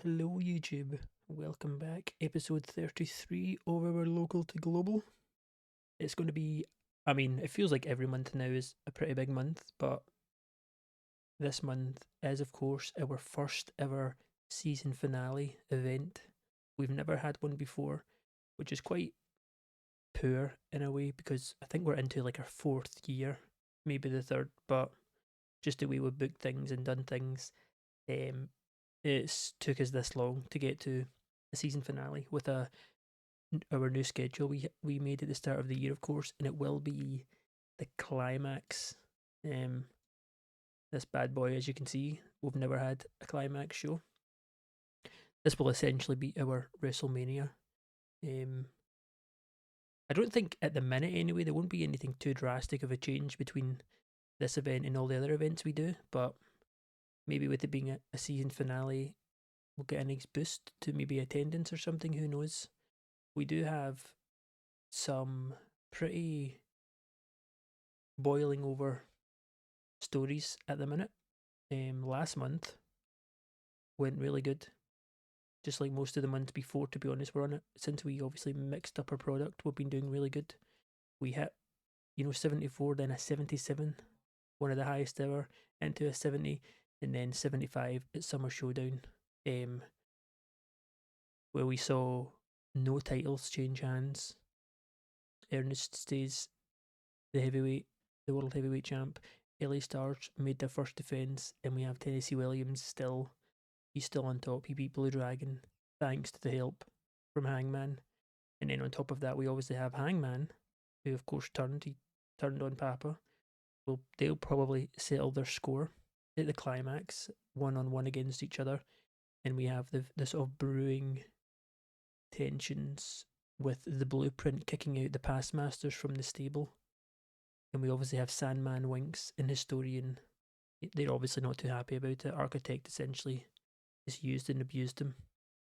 Hello, YouTube. Welcome back. Episode 33 of our Local to Global. It's going to be, it feels like every month now is a pretty big month, but this month is, of course, our first ever season finale event. We've never had one before, which is quite poor in a way because I think we're into like our fourth year, maybe the third, but just the way we've booked things and done things. It's took us this long to get to a season finale with our new schedule we made at the start of the year, of course, and it will be the climax. Um, this bad boy, as you can see, we've never had a climax show. This will essentially be our WrestleMania. Um, I don't think at the minute anyway there won't be anything too drastic of a change between this event and all the other events we do, but maybe with it being a season finale, we'll get a nice boost to maybe attendance or something. Who knows? We do have some pretty boiling over stories at the minute. Last month went really good, just like most of the months before. To be honest, we're on it since we obviously mixed up our product. We've been doing really good. We hit 74, then a 77, one of the highest ever, into a 70, and then 75 at Summer Showdown, where we saw no titles change hands. Ernest stays the world heavyweight champ. LA Stars made their first defense, and we have Tennessee Williams still. He's still on top. He beat Blue Dragon thanks to the help from Hangman. And then on top of that, we obviously have Hangman, who of course turned. He turned on Papa. Well, they'll probably settle their score at the climax, 1-on-1 against each other. And we have the sort of brewing tensions with the Blueprint kicking out the past masters from the stable. And we obviously have Sandman, Winks, and Historian. They're obviously not too happy about it. Architect essentially has used and abused him,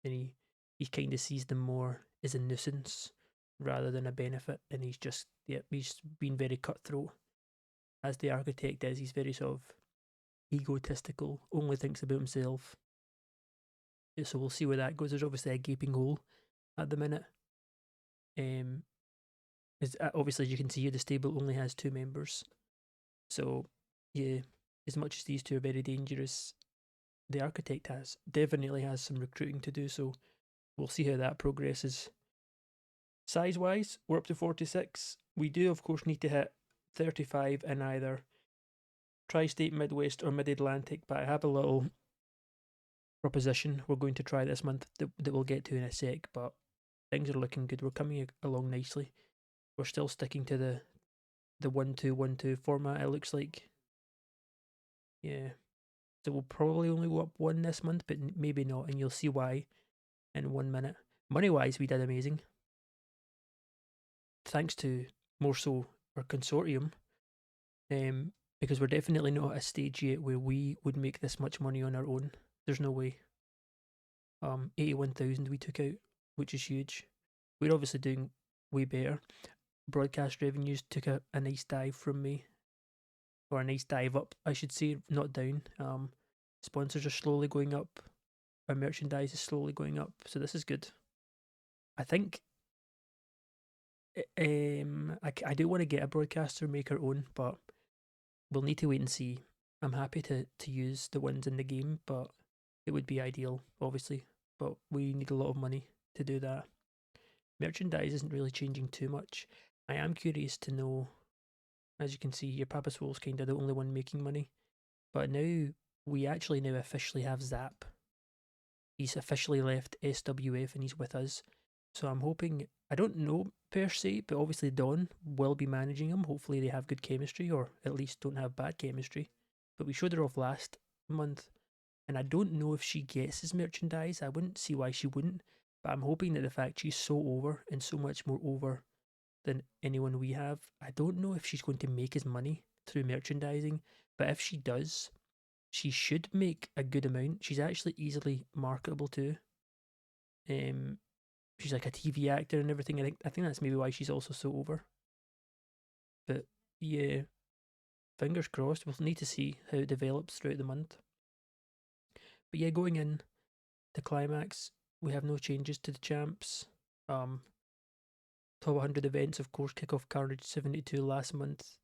and he kind of sees them more as a nuisance rather than a benefit. And he's been very cutthroat, as the Architect is. He's very sort of egotistical, only thinks about himself. So we'll see where that goes. There's obviously a gaping hole at the minute. Obviously, as you can see here, the stable only has 2 members. So, yeah, as much as these two are very dangerous, the Architect definitely has some recruiting to do, so we'll see how that progresses. Size-wise, we're up to 46. We do, of course, need to hit 35 in either Tri-State, Midwest, or Mid-Atlantic, but I have a little proposition we're going to try this month that we'll get to in a sec, but things are looking good. We're coming along nicely. We're still sticking to the 1-2-1-2 format, it looks like. Yeah. So we'll probably only go up 1 this month, but maybe not, and you'll see why in 1 minute. Money-wise, we did amazing. Thanks to more so our consortium, because we're definitely not at a stage yet where we would make this much money on our own. There's no way. 81,000 we took out, which is huge. We're obviously doing way better. Broadcast revenues took a nice dive from me, or a nice dive up, I should say, not down. Sponsors are slowly going up. Our merchandise is slowly going up, so this is good. I think I do want to get a broadcaster, make our own, but we'll need to wait and see. I'm happy to use the ones in the game, but it would be ideal, obviously. But we need a lot of money to do that. Merchandise isn't really changing too much. I am curious to know, as you can see here, Papa Swole's kind of the only one making money. But now, we actually now officially have Zap. He's officially left SWF and he's with us. So I'm hoping, I don't know per se, but obviously Dawn will be managing him. Hopefully they have good chemistry, or at least don't have bad chemistry. But we showed her off last month, and I don't know if she gets his merchandise. I wouldn't see why she wouldn't, but I'm hoping that the fact she's so over, and so much more over than anyone we have, I don't know if she's going to make his money through merchandising, but if she does, she should make a good amount. She's actually easily marketable too. She's like a TV actor and everything. I think that's maybe why she's also so over. But yeah, fingers crossed. We'll need to see how it develops throughout the month. But yeah, going in the climax. We have no changes to the champs. Top 100 events, of course, Kickoff Carnage 72 last month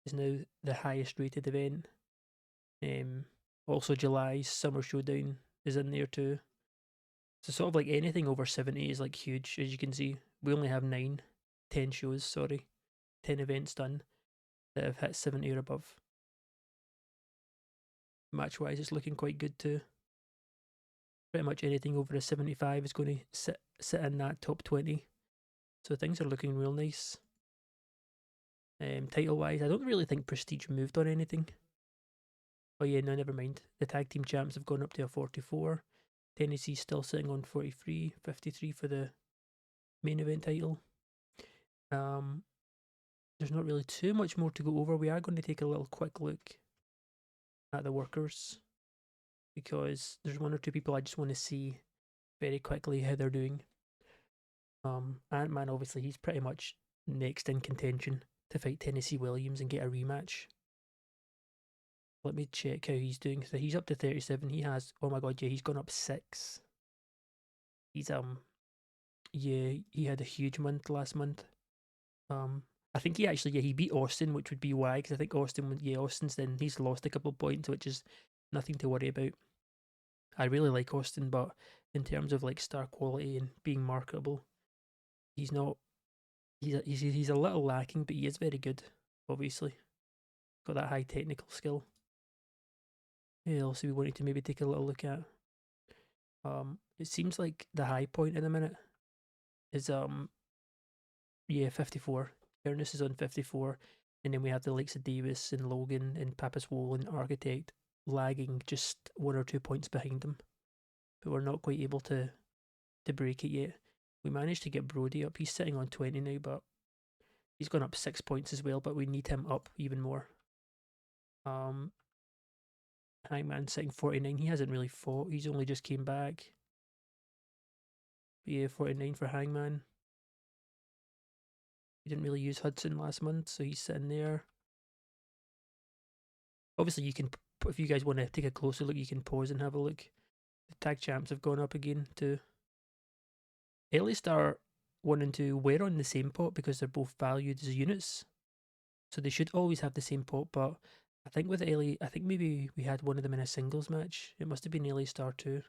is now the highest rated event. Also, July's Summer Showdown is in there too. So, sort of like anything over 70 is like huge, as you can see. We only have 10 shows, 10 events done that have hit 70 or above. Match wise, it's looking quite good too. Pretty much anything over a 75 is going to sit in that top 20. So things are looking real nice. Title wise, I don't really think Prestige moved on anything. Oh yeah, no, never mind. The tag team champs have gone up to a 44. Tennessee's still sitting on 43, 53 for the main event title. There's not really too much more to go over. We are going to take a little quick look at the workers because there's one or two people I just want to see very quickly how they're doing. Ant-Man, obviously, he's pretty much next in contention to fight Tennessee Williams and get a rematch. Let me check how he's doing. So he's up to 37. He has, oh my god, yeah, he's gone up 6. He's yeah, he had a huge month last month. I think he actually, yeah, he beat Austin, which would be why, because I think Austin's then he's lost a couple of points, which is nothing to worry about. I really like Austin, but in terms of like star quality and being marketable, he's not. He's a little lacking, but he is very good. Obviously, got that high technical skill. Yeah, also we wanted to maybe take a little look at. It seems like the high point in a minute is 54. Ernest is on 54, and then we have the likes of Davis and Logan and Papaswol and Architect lagging just 1 or 2 points behind them, but we're not quite able to break it yet. We managed to get Brody up. He's sitting on 20 now, but he's gone up 6 points as well. But we need him up even more. Hangman sitting 49. He hasn't really fought. He's only just came back. But yeah, 49 for Hangman. He didn't really use Hudson last month, so he's sitting there. Obviously, you can, if you guys want to take a closer look, you can pause and have a look. The tag champs have gone up again too. LA Star 1 and 2 were on the same pot because they're both valued as units. So they should always have the same pot, but I think with LA, I think maybe we had one of them in a singles match. It must have been LA Star 2.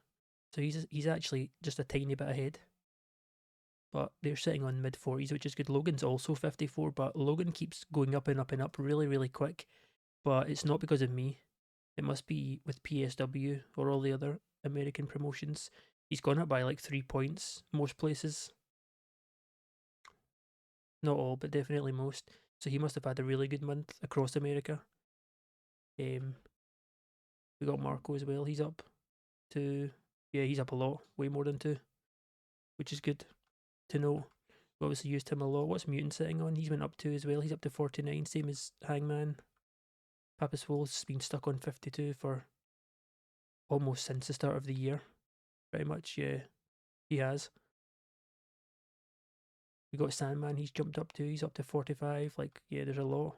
So he's actually just a tiny bit ahead. But they're sitting on mid 40s, which is good. Logan's also 54, but Logan keeps going up and up and up really, really quick. But it's not because of me. It must be with PSW or all the other American promotions. He's gone up by like 3 points most places. Not all, but definitely most. So he must have had a really good month across America. We got Marco as well. He's up to, yeah, he's up a lot, way more than 2, which is good to know. We obviously used him a lot. What's Mutant sitting on? He's went up 2 as well. He's up to 49, same as Hangman. Papaswol's been stuck on 52 for almost since the start of the year. Pretty much, yeah, he has. We got Sandman, he's jumped up to, he's up to 45. Like, yeah, there's a lot.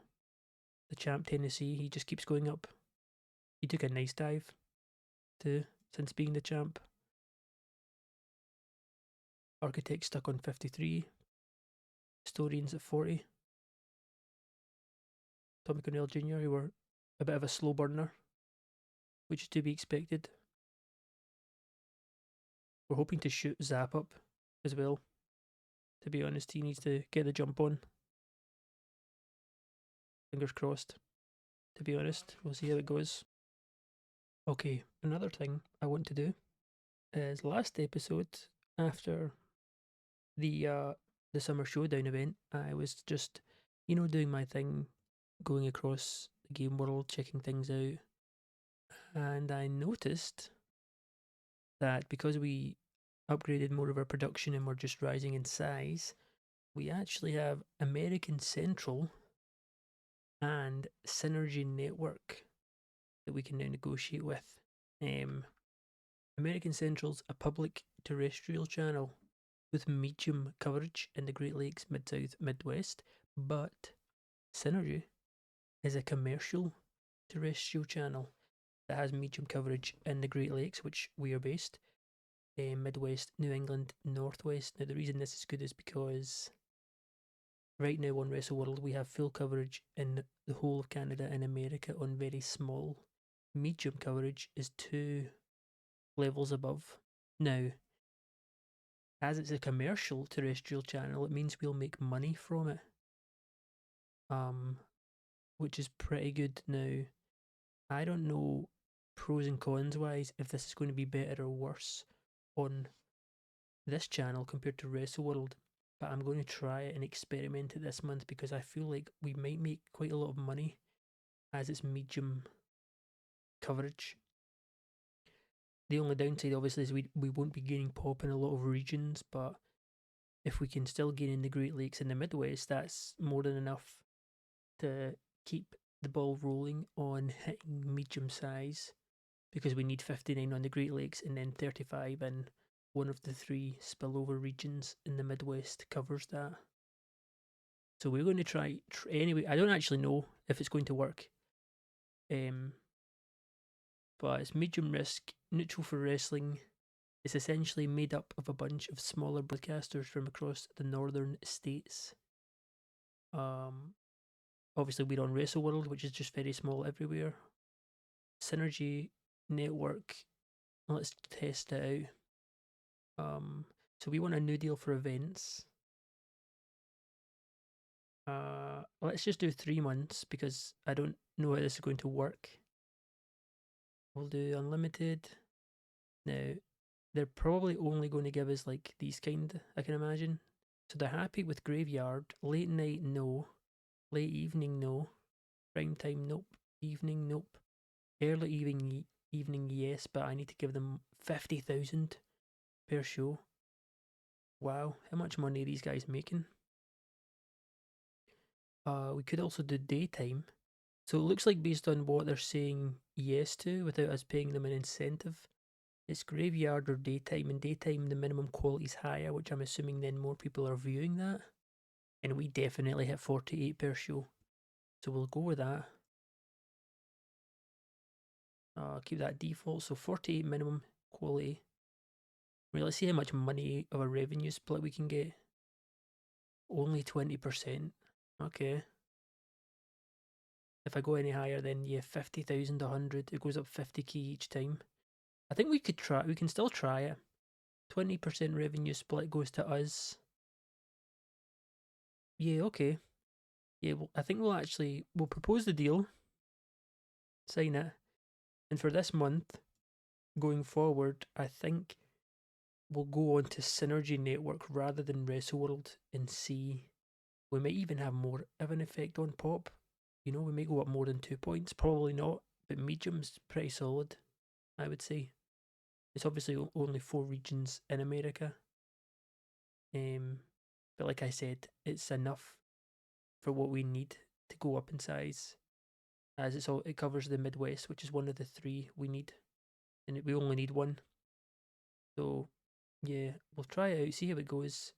The champ Tennessee, he just keeps going up. He took a nice dive too, since being the champ. Architect stuck on 53. Historians at 40. Tommy Cornell Jr., who were a bit of a slow burner, which is to be expected. We're hoping to shoot Zap up as well. To be honest, he needs to get the jump on. Fingers crossed. To be honest, we'll see how it goes. Okay, another thing I want to do is last episode after the Summer Showdown event, I was just, doing my thing, going across the game world, checking things out, and I noticed that because we upgraded more of our production and we're just rising in size, we actually have American Central and Synergy Network that we can now negotiate with. American Central's a public terrestrial channel with medium coverage in the Great Lakes, Mid-South, Midwest, but Synergy is a commercial terrestrial channel that has medium coverage in the Great Lakes, which we are based, Midwest, New England, Northwest. Now, the reason this is good is because right now on Wrestle World we have full coverage in the whole of Canada and America on very small. Medium coverage is 2 levels above. Now, as it's a commercial terrestrial channel, it means we'll make money from it. Which is pretty good. Now, I don't know pros and cons wise if this is going to be better or worse on this channel compared to Wrestle World, but I'm going to try it and experiment it this month because I feel like we might make quite a lot of money as it's medium coverage. The only downside, obviously, is we won't be gaining pop in a lot of regions, but if we can still gain in the Great Lakes and the Midwest, that's more than enough to keep the ball rolling on hitting medium size, because we need 59 on the Great Lakes and then 35 in one of the 3 spillover regions in the Midwest covers that. So we're going to try anyway. I don't actually know if it's going to work. But it's medium risk, neutral for wrestling. It's essentially made up of a bunch of smaller broadcasters from across the northern states. Obviously we're on Wrestle World, which is just very small everywhere. Synergy Network, let's test it out. So we want a new deal for events. Let's just do 3 months because I don't know how this is going to work. We'll do unlimited. Now, they're probably only going to give us like these kind, I can imagine. So they're happy with Graveyard. Late night, no. Late evening, no. Prime time, nope. Evening, nope. Early evening, yes, but I need to give them 50,000 per show. Wow, how much money are these guys making? We could also do daytime. So it looks like based on what they're saying yes to, without us paying them an incentive, it's Graveyard or daytime. In daytime, the minimum quality is higher, which I'm assuming then more people are viewing that. And we definitely hit 48 per show. So we'll go with that. Keep that default. So 48 minimum quality. Right, let's see how much money of a revenue split we can get. Only 20%. Okay. If I go any higher, then yeah, 50,000, 100. It goes up 50k each time. I think we could try. We can still try it. 20% revenue split goes to us. Yeah, okay. Yeah, well, I think we'll propose the deal, sign it, and for this month, going forward, I think we'll go on to Synergy Network rather than WrestleWorld and see. We might even have more of an effect on pop. You know, we may go up more than 2 points. Probably not, but medium's pretty solid, I would say. It's obviously only 4 regions in America. But like I said, it's enough for what we need to go up in size, as it covers the Midwest, which is one of the 3 we need, and we only need 1. So yeah, we'll try it out, see how it goes.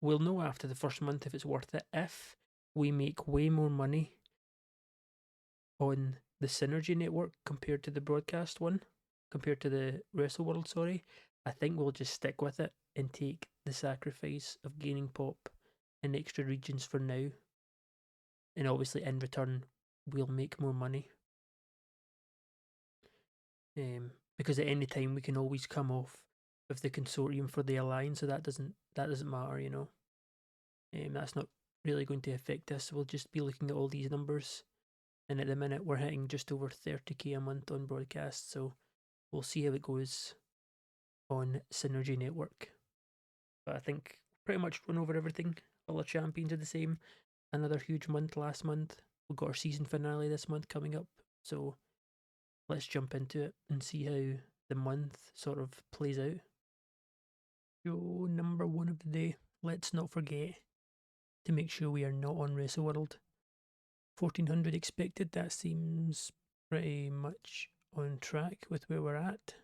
We'll know after the first month if it's worth it. If we make way more money on the Synergy Network compared to the broadcast one, compared to the Wrestle World, sorry, I think we'll just stick with it and take the sacrifice of gaining pop in extra regions for now. And obviously, in return, we'll make more money. Because at any time we can always come off of the consortium for the alliance, so that doesn't matter, you know. That's not really going to affect us. We'll just be looking at all these numbers, and at the minute we're hitting just over 30k a month on broadcast, so we'll see how it goes on Synergy Network. But I think pretty much run over everything. All the champions are the same. Another huge month last month. We've got our season finale this month coming up, so let's jump into it and see how the month sort of plays out. Show number 1 of the day. Let's not forget to make sure we are not on Wrestle World. 1400 expected. That seems pretty much on track with where we're at.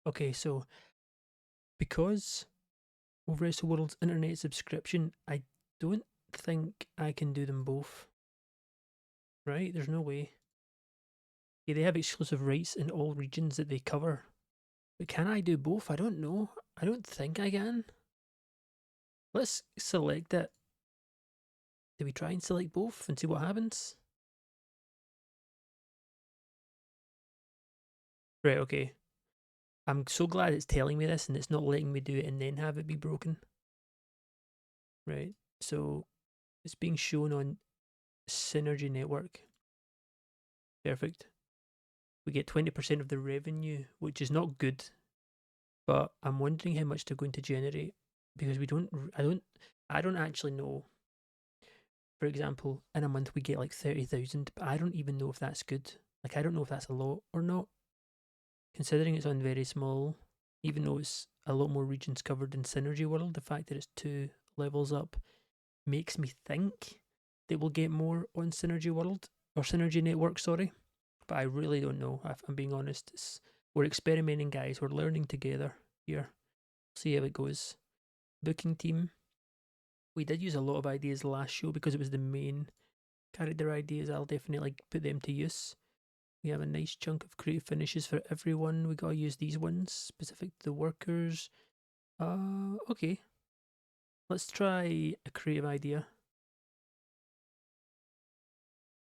Okay, so because of Wrestle World's internet subscription, I don't think I can do them both. Right? There's no way. Yeah, they have exclusive rights in all regions that they cover, But can I do both? I don't know. I don't think I can. Let's select it. Do we try and select both and see what happens? Right, okay. I'm so glad it's telling me this and it's not letting me do it and then have it be broken. Right, so it's being shown on Synergy Network. Perfect. We get 20% of the revenue, which is not good, but I'm wondering how much they're going to generate because I don't actually know. For example, in a month we get like 30,000, but I don't even know if that's good. Like, I don't know if that's a lot or not, considering it's on very small, even though it's a lot more regions covered in Synergy World. The fact that it's 2 levels up makes me think they will get more on Synergy World or Synergy Network, sorry. But I really don't know. If I'm being honest, we're experimenting, guys. We're learning together here. See how it goes. Booking team. We did use a lot of ideas last show because it was the main character ideas. I'll definitely put them to use. We have a nice chunk of creative finishes for everyone. We gotta use these ones specific to the workers. Okay. Let's try a creative idea.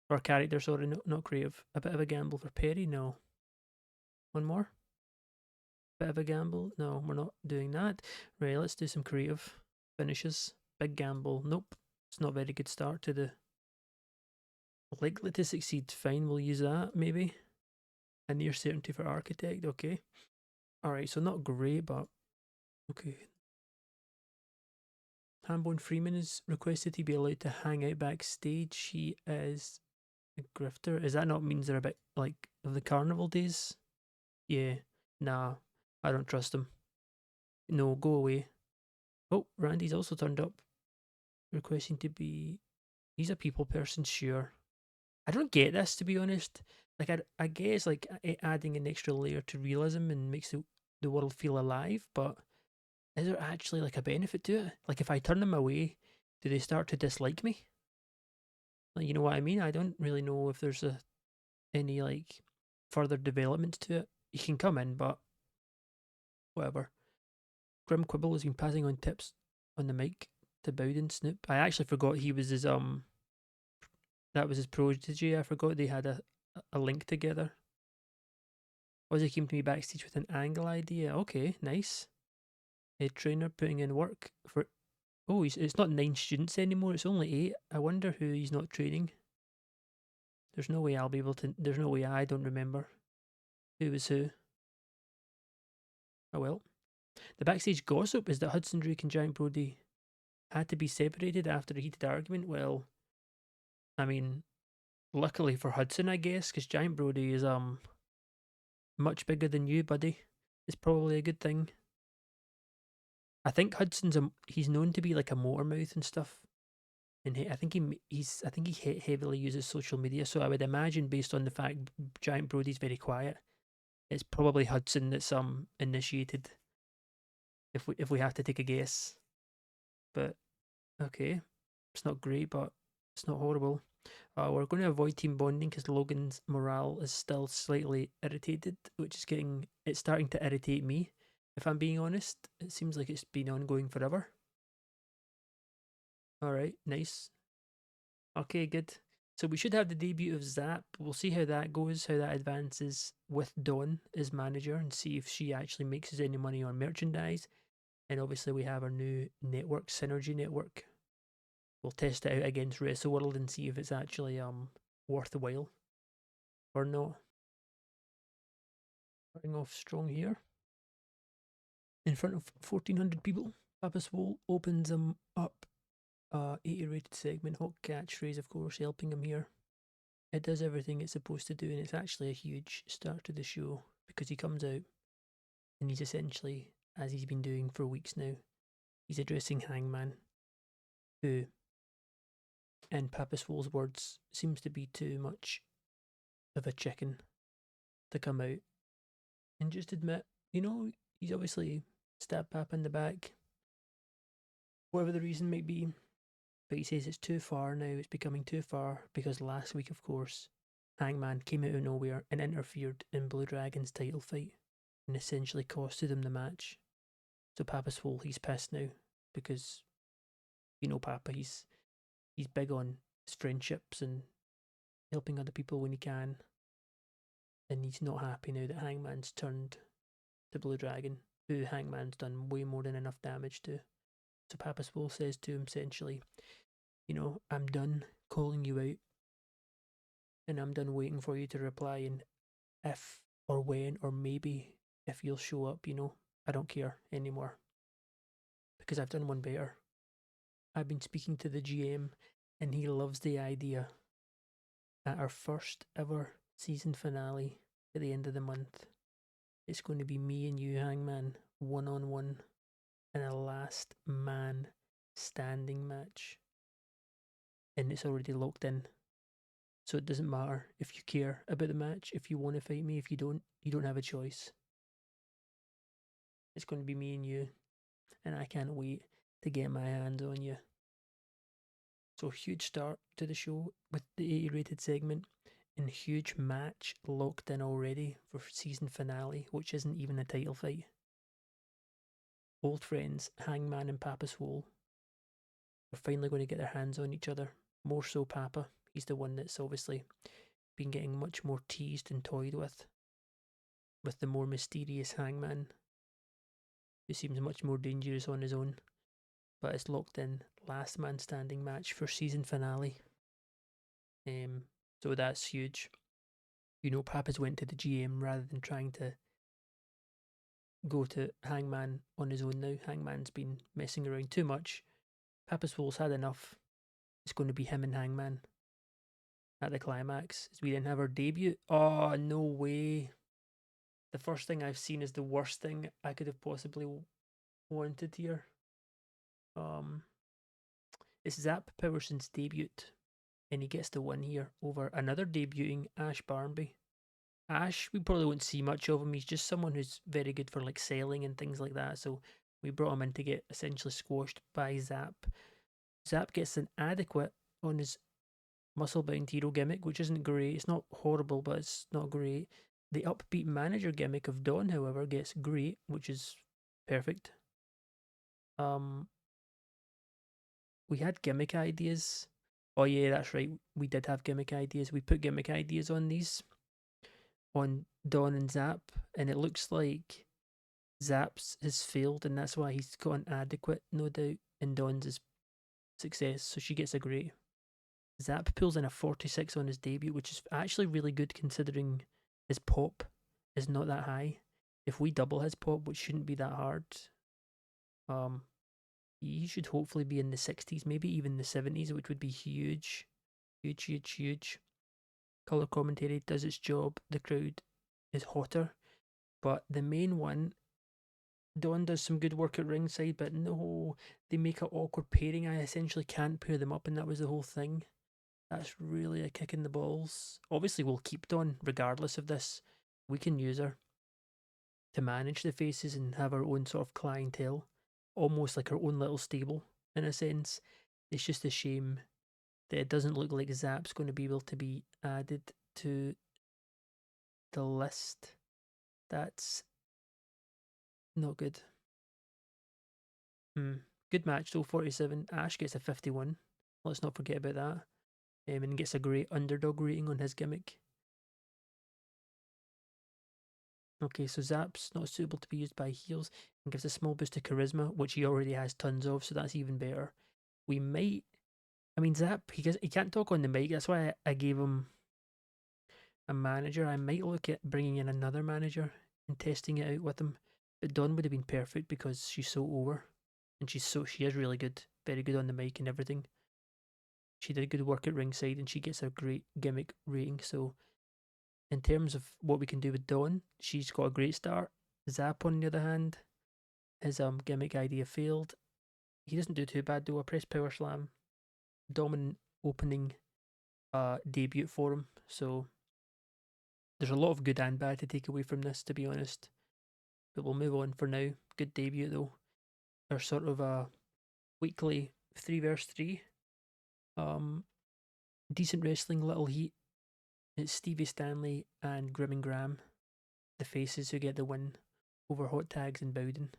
Or character, sorry, no, not creative. A bit of a gamble for Perry? No. One more? Bit of a gamble? No, we're not doing that. Right, let's do some creative finishes. Big gamble. Nope. It's not a very good start to the likely to succeed. Fine, we'll use that maybe. A near certainty for architect. Okay. Alright, so not great, but okay. Hambone Freeman is requested to be allowed to hang out backstage. She is a grifter. Is that not means they're a bit like of the carnival days? Yeah. Nah, I don't trust him. No, go away. Oh, Randy's also turned up, requesting to be. He's a people person, sure. I don't get this, to be honest. Like, I guess like adding an extra layer to realism and makes the world feel alive, but is there actually like a benefit to it? Like, if I turn them away, do they start to dislike me? Like, you know what I mean? I don't really know if there's any like further development to it. You can come in, but whatever. Grim Quibble has been passing on tips on the mic to Bowden Snoop. I actually forgot he was his that was his protege. I forgot they had a link together. Ozzy came to me backstage with an angle idea. Okay, nice. A trainer putting in work for. Oh, it's not 9 students anymore. It's only 8. I wonder who he's not training. There's no way I'll be able to. There's no way I don't remember who was who. Oh well. The backstage gossip is that Hudson Drake and Giant Brody had to be separated after a heated argument. Well, I mean, luckily for Hudson, I guess, because Giant Brody is much bigger than you, buddy. It's probably a good thing. I think he's known to be like a motor mouth and stuff, and I think he heavily uses social media. So I would imagine, based on the fact Giant Brody's very quiet, it's probably Hudson that's initiated. If we have to take a guess, but okay, it's not great, but it's not horrible. We're going to avoid team bonding because Logan's morale is still slightly irritated, which is it's starting to irritate me. If I'm being honest, it seems like it's been ongoing forever. Alright, nice. Okay, good. So we should have the debut of Zap. We'll see how that goes, how that advances with Dawn as manager, and see if she actually makes us any money on merchandise. And obviously we have our new network, Synergy Network. We'll test it out against WrestleWorld and see if it's actually worthwhile or not. Starting off strong here. In front of 1,400 people, Papa Swole opens him up. 80 rated segment, hot catchphrase, of course, helping him here. It does everything it's supposed to do, and it's actually a huge start to the show because he comes out and he's essentially, as he's been doing for weeks now, he's addressing Hangman, who, in Papa Swole's words, seems to be too much of a chicken to come out and just admit, he's obviously stabbed Papa in the back, whatever the reason might be. But he says it's too far now, it's becoming too far, because last week, of course, Hangman came out of nowhere and interfered in Blue Dragon's title fight. and essentially costed him the match. So Papa Swole, he's pissed now because you know Papa, he's big on his friendships and helping other people when he can, and he's not happy now that Hangman's turned to Blue Dragon, who Hangman's done way more than enough damage to. So Papa Swole says to him essentially, I'm done calling you out, and I'm done waiting for you to reply, and if or when or maybe if you'll show up, I don't care anymore because I've done one better. I've been speaking to the GM, and he loves the idea at our first ever season finale at the end of the month. It's going to be me and you, Hangman, 1-on-1 in a last man standing match. And it's already locked in. So it doesn't matter if you care about the match, if you want to fight me, if you don't have a choice. It's going to be me and you, and I can't wait to get my hands on you. So huge start to the show with the 80 rated segment, and huge match locked in already for season finale, which isn't even a title fight. Old friends, Hangman and Papa Swole, are finally going to get their hands on each other. More so Papa. He's the one that's obviously been getting much more teased and toyed with the more mysterious Hangman, who seems much more dangerous on his own. But it's locked in last man standing match for season finale. So that's huge. Papa's went to the GM rather than trying to go to Hangman on his own now. Hangman's been messing around too much. Papa Swole's had enough. It's going to be him and Hangman at the climax as we then have our debut. Oh, no way. The first thing I've seen is the worst thing I could have possibly wanted here. It's Zap Powerson's debut, and he gets the win here over another debuting Ash Barnby. Ash, we probably won't see much of him. He's just someone who's very good for like selling and things like that. So we brought him in to get essentially squashed by Zap. Zap gets an adequate on his muscle bound hero gimmick, which isn't great. It's not horrible, but it's not great. The upbeat manager gimmick of Dawn, however, gets great, which is perfect. We had gimmick ideas. Oh yeah, that's right. We did have gimmick ideas. We put gimmick ideas on these on Dawn and Zap, and it looks like Zap's has failed, and that's why he's got an adequate, no doubt, and Dawn's is success. So she gets a great. Zap pulls in a 46 on his debut, which is actually really good considering his pop is not that high. If we double his pop, which shouldn't be that hard, he should hopefully be in the 60s, maybe even the 70s, which would be huge. Huge, huge, huge. Colour commentary does its job. The crowd is hotter. But the main one, Dawn does some good work at ringside, but no, they make an awkward pairing. I essentially can't pair them up, and that was the whole thing. That's really a kick in the balls. Obviously, we'll keep Dawn regardless of this. We can use her to manage the faces and have our own sort of clientele, almost like our own little stable in a sense. It's just a shame that it doesn't look like Zap's going to be able to be added to the list. That's not good. Good match though, 47. Ash gets a 51. Let's not forget about that. And gets a great underdog rating on his gimmick. Okay, so Zap's not suitable to be used by heels and gives a small boost to charisma, which he already has tons of, so that's even better. We might. I mean, Zap, he can't talk on the mic, that's why I gave him a manager. I might look at bringing in another manager and testing it out with him. But Dawn would have been perfect because she's so over. And she is really good. Very good on the mic and everything. She did good work at ringside and she gets a great gimmick rating. So in terms of what we can do with Dawn, she's got a great start. Zap, on the other hand, his gimmick idea failed. He doesn't do too bad though. A press power slam, dominant opening debut for him. So there's a lot of good and bad to take away from this, to be honest. But we'll move on for now. Good debut though. Our sort of a weekly 3 vs 3. Decent wrestling, little heat. It's Stevie Stanley and Grim and Graham, the faces, who get the win over hot tags in Bowden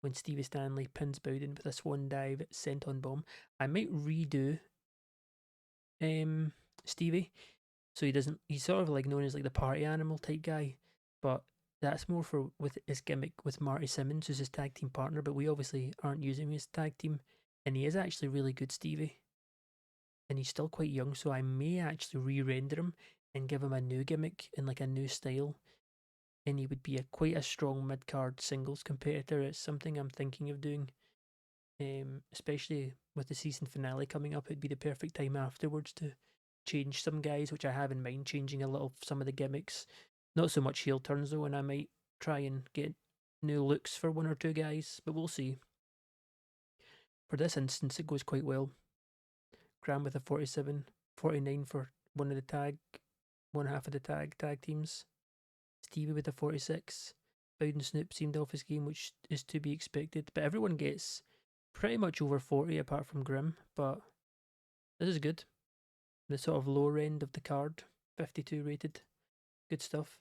when Stevie Stanley pins Bowden with a swan dive sent on bomb. I might redo Stevie so he doesn't. He's sort of like known as like the party animal type guy, but that's more for with his gimmick with Marty Simmons, who's his tag team partner. But we obviously aren't using his tag team, and he is actually really good, Stevie, and he's still quite young. So I may actually re-render him and give him a new gimmick and like a new style, and he would be a quite a strong mid card singles competitor. It's something I'm thinking of doing. Especially with the season finale coming up, it'd be the perfect time afterwards to change some guys, which I have in mind, changing a little some of the gimmicks. Not so much heel turns though, and I might try and get new looks for one or two guys, but we'll see. For this instance, it goes quite well. Graham with a 47, 49 for one of the one half of the tag teams. Stevie with a 46. Bowden Snoop seemed off his game, which is to be expected, but everyone gets pretty much over 40 apart from Grim, but this is good. The sort of lower end of the card, 52 rated. Good stuff.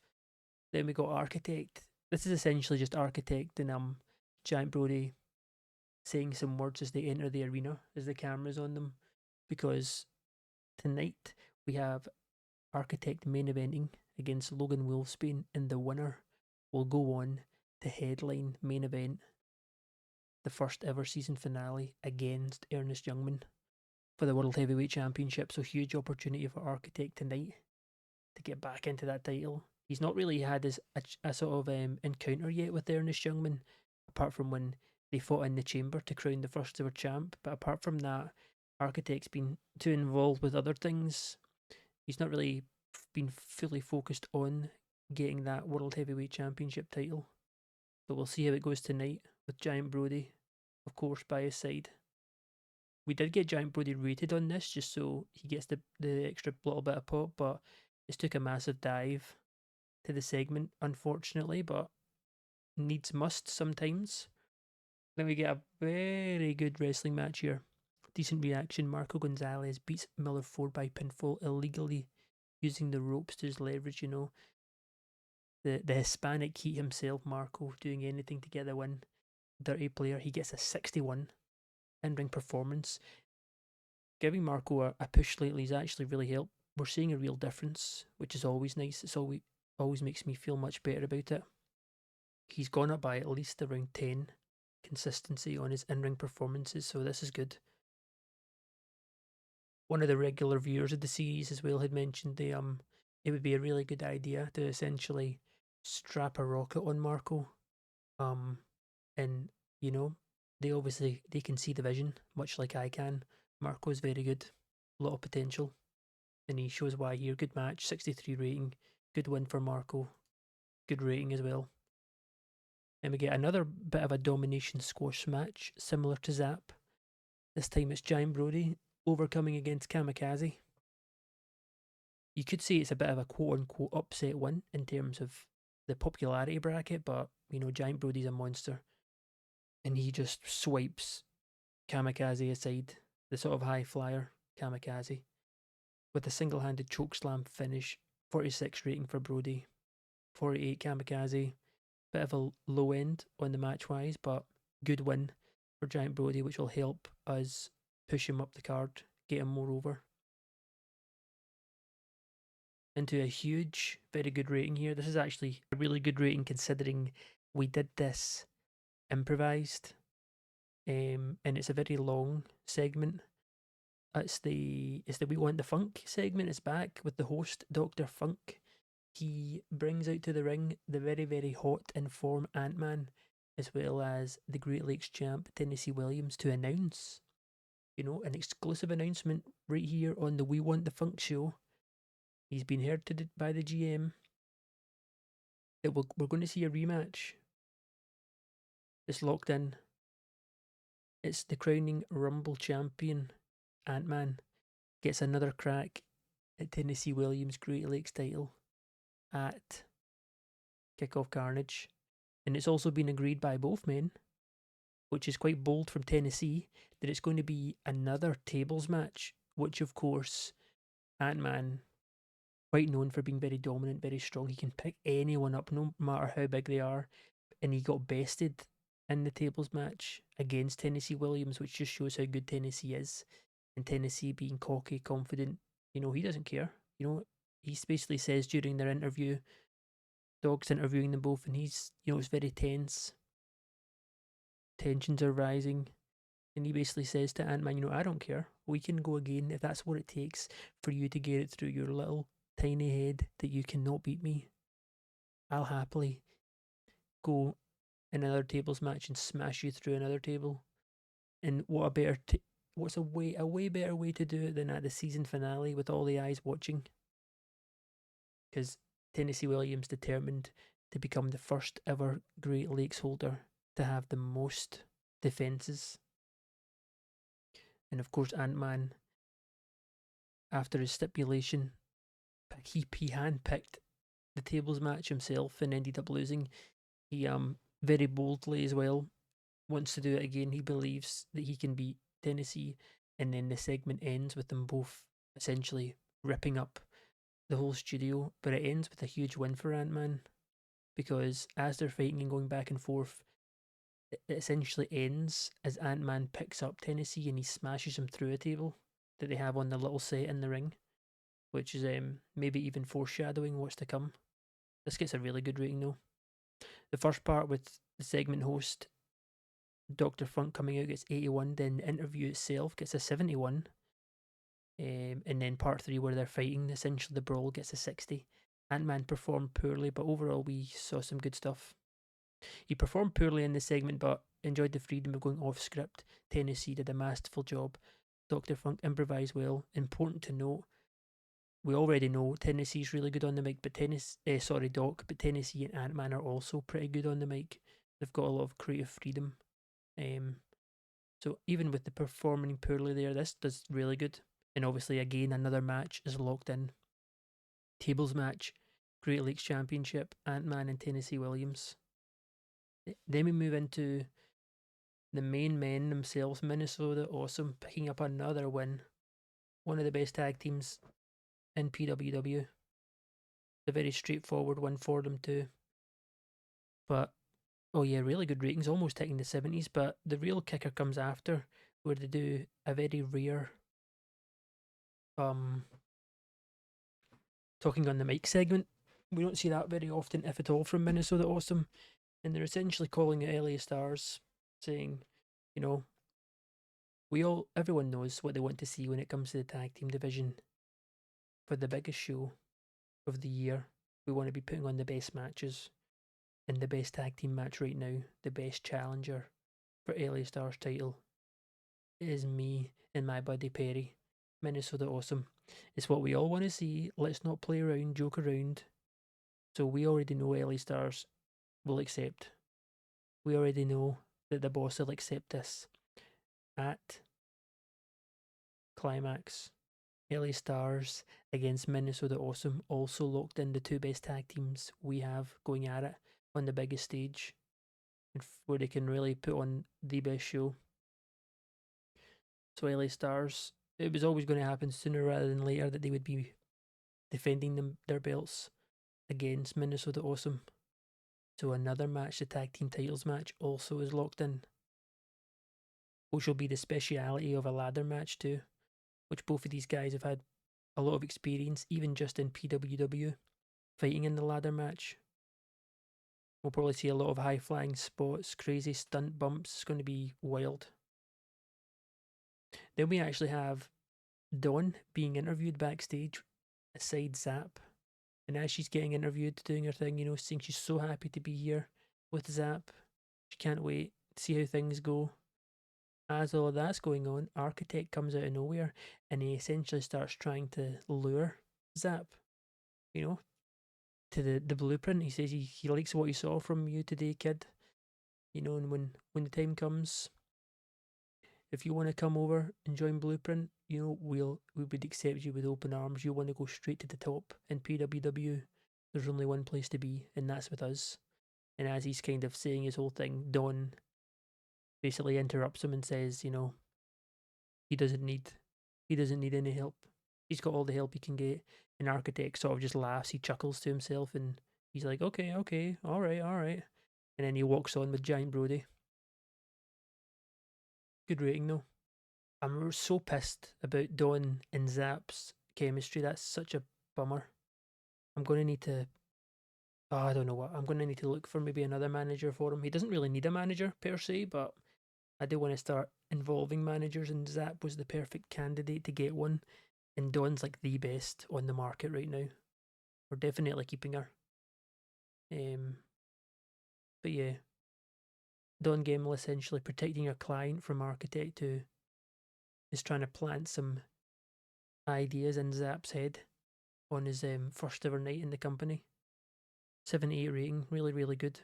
Then we got Architect. This is essentially just Architect and Giant Brody saying some words as they enter the arena, as the camera's on them, because tonight we have Architect main eventing against Logan Wolfsbane, and the winner will go on to headline main event the first ever season finale against Ernest Youngman for the World Heavyweight Championship. So huge opportunity for Architect tonight to get back into that title. He's not really had a sort of encounter yet with Ernest Youngman, apart from when they fought in the chamber to crown the first ever champ. But apart from that, Architect's been too involved with other things. He's not really been fully focused on getting that World Heavyweight Championship title. But we'll see how it goes tonight with Giant Brody, of course, by his side. We did get Giant Brody rated on this just so he gets the extra little bit of pop, but this took a massive dive to the segment, unfortunately, but needs must sometimes. Then we get a very good wrestling match here. Decent reaction. Marco Gonzalez beats Miller Ford by pinfall illegally using the ropes to his leverage, you know. The Hispanic Heat himself, Marco, doing anything to get the win. Dirty player. He gets a 61 in-ring performance. Giving Marco a push lately has actually really helped. We're seeing a real difference, which is always nice. It's always makes me feel much better about it. He's gone up by at least around 10 consistency on his in-ring performances, so this is good. One of the regular viewers of the series as well had mentioned it would be a really good idea to essentially strap a rocket on Marco. And you know, they can see the vision, much like I can. Marco's very good, a lot of potential, and he shows why here. Good match, 63 rating, good win for Marco, good rating as well. And we get another bit of a domination squash match, similar to Zap. This time it's Giant Brody overcoming against Kamikaze. You could say it's a bit of a quote-unquote upset win in terms of the popularity bracket, but, you know, Giant Brody's a monster. And he just swipes Kamikaze aside, the sort of high flyer Kamikaze, with a single-handed chokeslam finish, 46 rating for Brody, 48 Kamikaze. Bit of a low end on the match wise, but good win for Giant Brody, which will help us push him up the card, get him more over. Into a huge, very good rating here. This is actually a really good rating considering we did this improvised, and it's a very long segment. It's the We Want the Funk segment. It's back with the host, Dr. Funk. He brings out to the ring the very, very hot in form Ant-Man, as well as the Great Lakes champ, Tennessee Williams, to announce, you know, an exclusive announcement right here on the We Want the Funk show. He's been heard by the GM. We're going to see a rematch. It's locked in. It's the crowning Rumble champion, Ant-Man, gets another crack at Tennessee Williams' Great Lakes title at Kickoff Carnage. And it's also been agreed by both men, which is quite bold from Tennessee, that it's going to be another tables match, which of course, Ant-Man, quite known for being very dominant, very strong. He can pick anyone up, no matter how big they are. and he got bested in the tables match against Tennessee Williams, which just shows how good Tennessee is. And Tennessee being cocky, confident, he doesn't care. He basically says during their interview, Dog's interviewing them both, and it's very tense. Tensions are rising. And he basically says to Ant-Man, I don't care. We can go again if that's what it takes for you to get it through your little tiny head that you cannot beat me. I'll happily go in another tables match and smash you through another table. And what's a way better way to do it than at the season finale with all the eyes watching? Because Tennessee Williams determined to become the first ever Great Lakes holder to have the most defenses. And of course, Ant-Man, after his stipulation, he handpicked the tables match himself and ended up losing. He very boldly as well wants to do it again. He believes that he can beat Tennessee, and then the segment ends with them both essentially ripping up the whole studio. But it ends with a huge win for Ant-Man, because as they're fighting and going back and forth, it essentially ends as Ant-Man picks up Tennessee and he smashes him through a table that they have on the little set in the ring, which is maybe even foreshadowing what's to come. This gets a really good rating though. The first part with the segment host Dr. Funk coming out gets 81, then the interview itself gets a 71. And then part 3 where they're fighting, essentially the brawl, gets a 60. Ant-Man performed poorly, but overall we saw some good stuff. He performed poorly in this segment, but enjoyed the freedom of going off script. Tennessee did a masterful job. Dr. Funk improvised well. Important to note, we already know Tennessee's really good on the mic, but Tennessee and Ant-Man are also pretty good on the mic. They've got a lot of creative freedom. So even with the performing poorly there, this does really good. And obviously, again, another match is locked in. Tables match, Great Lakes Championship, Ant-Man and Tennessee Williams. Then we move into the main men themselves, Minnesota Awesome, picking up another win. One of the best tag teams in PWW. A very straightforward one for them too. But, oh yeah, really good ratings, almost hitting the 70s. But the real kicker comes after, where they do a very rare talking on the mic segment. We don't see that very often, if at all, from Minnesota Awesome. And they're essentially calling it LA Stars, saying, everyone knows what they want to see when it comes to the tag team division. For the biggest show of the year, we want to be putting on the best matches. And the best tag team match right now, the best challenger for LA Stars title, is me and my buddy Perry, Minnesota Awesome. It's what we all want to see. Let's not play around, joke around. So we already know LA Stars will accept. We already know that the boss will accept this. At Climax, LA Stars against Minnesota Awesome also locked in the two best tag teams we have going at it on the biggest stage, where they can really put on the best show. So LA Stars, it was always going to happen sooner rather than later that they would be defending their belts against Minnesota Awesome. So another match, the tag team titles match, also is locked in, which will be the speciality of a ladder match too, which both of these guys have had a lot of experience, even just in PWW, fighting in the ladder match. We'll probably see a lot of high flying spots, crazy stunt bumps. It's going to be wild. Then we actually have Dawn being interviewed backstage aside Zap. And as she's getting interviewed, doing her thing, saying she's so happy to be here with Zap. She can't wait to see how things go. As all of that's going on, Architect comes out of nowhere and he essentially starts trying to lure Zap, to the blueprint. He says he likes what he saw from you today, kid. And when the time comes, if you want to come over and join Blueprint, we would accept you with open arms. You want to go straight to the top in PWW, there's only one place to be, and that's with us. And as he's kind of saying his whole thing, Don basically interrupts him and says, he doesn't need any help. He's got all the help he can get. And Architect sort of just laughs. He chuckles to himself and he's like, okay, all right. And then he walks on with Giant Brody. Good rating though. I'm so pissed about Dawn and Zap's chemistry. That's such a bummer. I'm going to need to. Oh, I don't know what. I'm going to need to look for maybe another manager for him. He doesn't really need a manager per se, but I do want to start involving managers, and Zap was the perfect candidate to get one. And Dawn's like the best on the market right now. We're definitely keeping her. Um, but yeah, Dawn Gamble essentially protecting her client from Architect, who is trying to plant some ideas in Zap's head on his first ever night in the company. 78 rating, really, really good.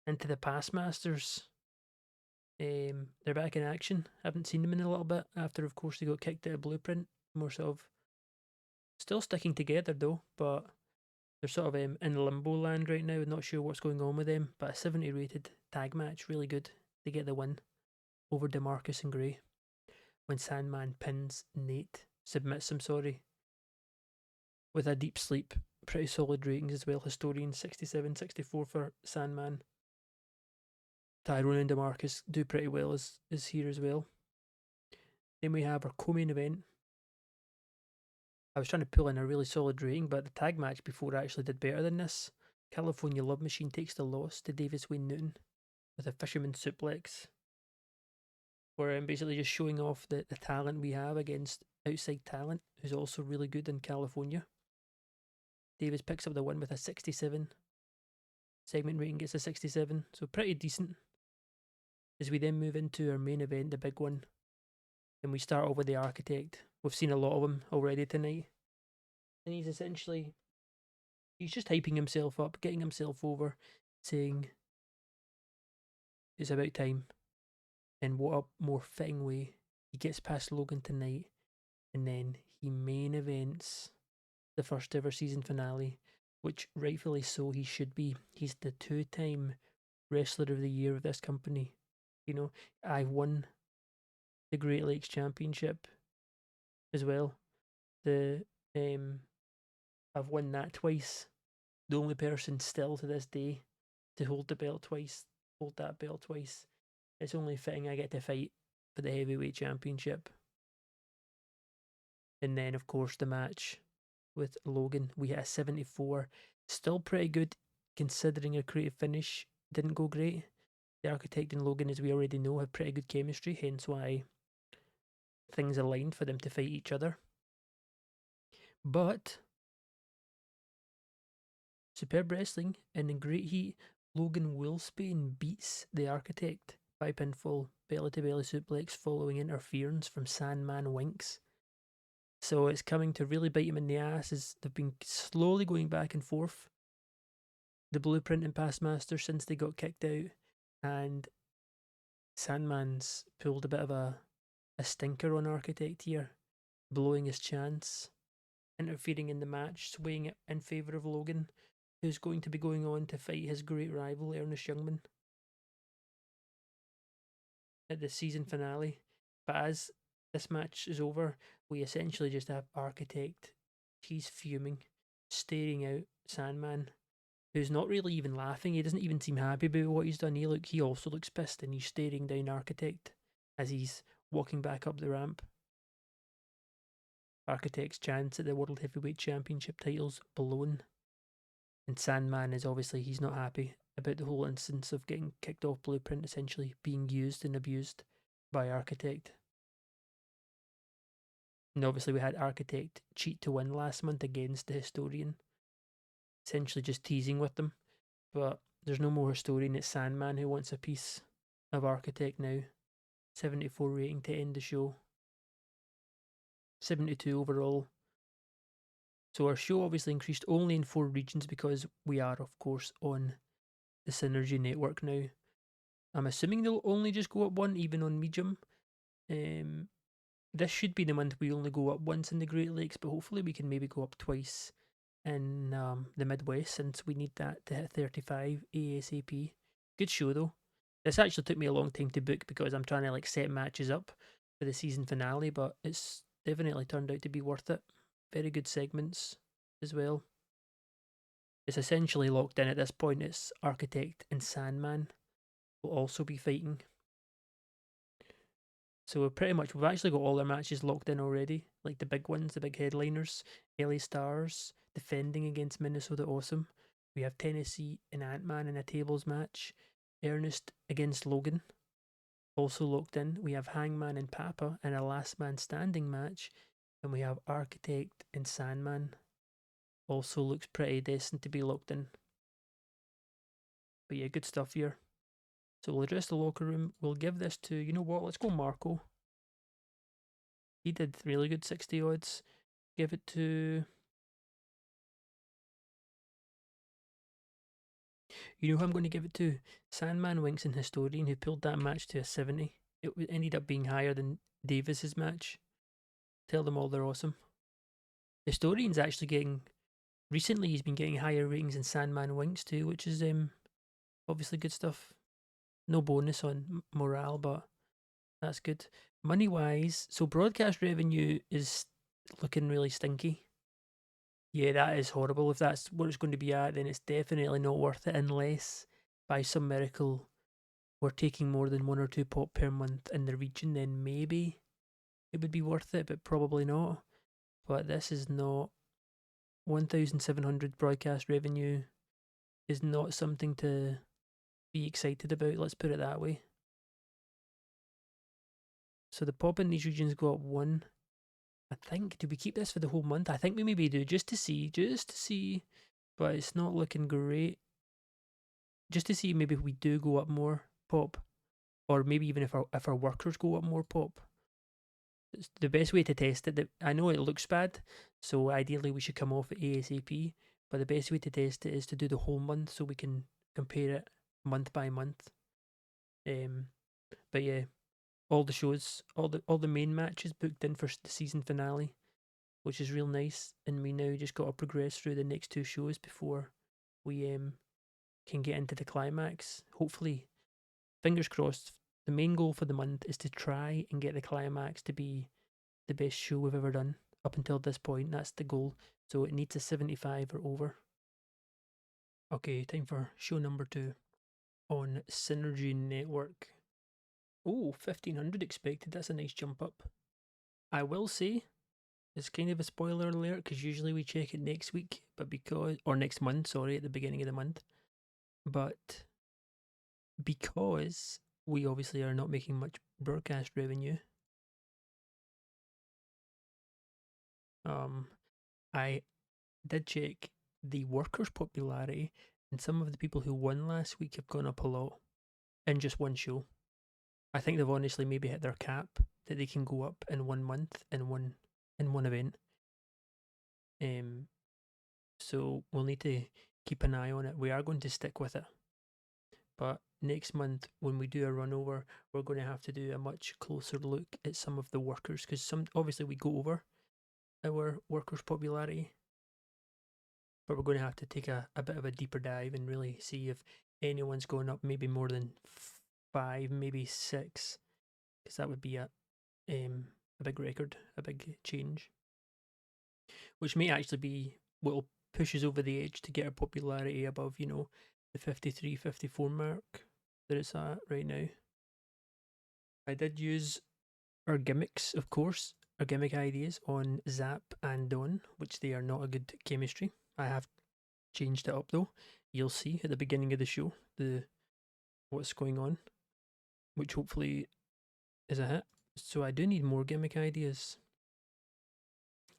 Into the Passmasters. They're back in action. Haven't seen them in a little bit after, of course, they got kicked out of Blueprint. More sort of still sticking together though, but they're sort of in limbo land right now. Not sure what's going on with them, but a 70 rated tag match, really good. They get the win over DeMarcus and Gray when Sandman pins Nate, submits him, sorry, with a deep sleep. Pretty solid ratings as well. Historian 67, 64 for Sandman. Tyrone and DeMarcus do pretty well as here as well. Then we have our co-main event. I was trying to pull in a really solid rating, but the tag match before actually did better than this. California Love Machine takes the loss to Davis Wayne Newton with a fisherman suplex. We're basically just showing off the talent we have against outside talent, who's also really good in California. Davis picks up the win with a 67. Segment rating gets a 67, so pretty decent. As we then move into our main event, the big one, and we start off with the Architect. We've seen a lot of him already tonight. And he's just hyping himself up, getting himself over, saying it's about time. And what a more fitting way. He gets past Logan tonight, and then he main events the first ever season finale, which rightfully so he should be. He's the 2-time Wrestler of the Year of this company. You know, I won the Great Lakes Championship as well. I've won that twice. The only person still to this day to hold the belt twice, hold that belt twice. It's only fitting I get to fight for the heavyweight championship. And then, of course, the match with Logan. We hit a 74. Still pretty good considering a creative finish didn't go great. The Architect and Logan, as we already know, have pretty good chemistry, hence why things aligned for them to fight each other. But superb wrestling and in great heat, Logan Willspain beats the Architect by pinfall, belly to belly suplex following interference from Sandman Winks. So it's coming to really bite him in the ass as they've been slowly going back and forth. The Blueprint and Past Master since they got kicked out, and Sandman's pulled a bit of a stinker on Architect here, blowing his chance, interfering in the match, swaying it in favour of Logan, who's going to be going on to fight his great rival Ernest Youngman at the season finale. But as this match is over, we essentially just have Architect. He's fuming, staring out Sandman, who's not really even laughing. He doesn't even seem happy about what he's done. He also looks pissed, and he's staring down Architect as he's walking back up the ramp. Architect's chance at the World Heavyweight Championship titles blown. And Sandman is obviously, he's not happy about the whole instance of getting kicked off Blueprint, essentially being used and abused by Architect. And obviously we had Architect cheat to win last month against the Historian, essentially just teasing with them. But there's no more Historian, it's Sandman who wants a piece of Architect now. 74 rating to end the show. 72 overall. So our show obviously increased only in 4 regions because we are, of course, on the Synergy Network now. I'm assuming they'll only just go up 1, even on medium. This should be the month we only go up once in the Great Lakes, but hopefully we can maybe go up twice in the Midwest, since we need that to hit 35 ASAP. Good show though. This actually took me a long time to book because I'm trying to set matches up for the season finale, but it's definitely turned out to be worth it. Very good segments as well. It's essentially locked in at this point. It's Architect and Sandman will also be fighting. So we've actually got all our matches locked in already, like the big ones, the big headliners. LA Stars defending against Minnesota Awesome. We have Tennessee and Ant-Man in a tables match. Ernest against Logan, also locked in. We have Hangman and Papa in a last man standing match. And we have Architect and Sandman. Also looks pretty destined to be locked in. But yeah, good stuff here. So we'll address the locker room. We'll give this to, you know what, let's go Marco. He did really good 60 odds. Give it to, you know who I'm going to give it to? Sandman Winks and Historian, who pulled that match to a 70. It ended up being higher than Davis's match. Tell them all they're awesome. Historian's actually getting, recently he's been getting higher ratings than Sandman Winks too, which is obviously good stuff. No bonus on morale, but that's good. Money wise, so broadcast revenue is looking really stinky. Yeah, that is horrible. If that's what it's going to be at, then it's definitely not worth it unless by some miracle we're taking more than 1 or 2 pop per month in the region, then maybe it would be worth it, but probably not. But this is not 1,700 broadcast revenue is not something to be excited about, let's put it that way. So the pop in these regions go up 1. I think, do we keep this for the whole month? I think we maybe do, just to see. But it's not looking great. Just to see maybe if we do go up more pop, or maybe even if our workers go up more pop. It's the best way to test it. I know it looks bad, so ideally we should come off at ASAP. But the best way to test it is to do the whole month, so we can compare it month by month. But yeah, all the shows, all the main matches booked in for the season finale, which is real nice. And we now just got to progress through the next 2 shows before we can get into the climax. Hopefully, fingers crossed. The main goal for the month is to try and get the climax to be the best show we've ever done up until this point. That's the goal. So it needs a 75 or over. Okay, time for show number 2 on Synergy Network. Oh, 1500 expected. That's a nice jump up. I will say, it's kind of a spoiler alert because usually we check it next week, but or next month, sorry, at the beginning of the month. But because we obviously are not making much broadcast revenue, I did check the workers' popularity, and some of the people who won last week have gone up a lot in just one show. I think they've honestly maybe hit their cap that they can go up in 1 month in one event. So we'll need to keep an eye on it. We are going to stick with it. But next month, when we do a run over, we're going to have to do a much closer look at some of the workers because obviously we go over our workers' popularity, but we're going to have to take a bit of a deeper dive and really see if anyone's going up maybe more than 5, maybe 6, because that would be a big record, a big change, which may actually be what will push us over the edge to get our popularity above, the 53, 54 mark that it's at right now. I did use our gimmicks, of course, our gimmick ideas on Zap and Dawn, which they are not a good chemistry. I have changed it up though. You'll see at the beginning of the show what's going on, which hopefully is a hit. So I do need more gimmick ideas.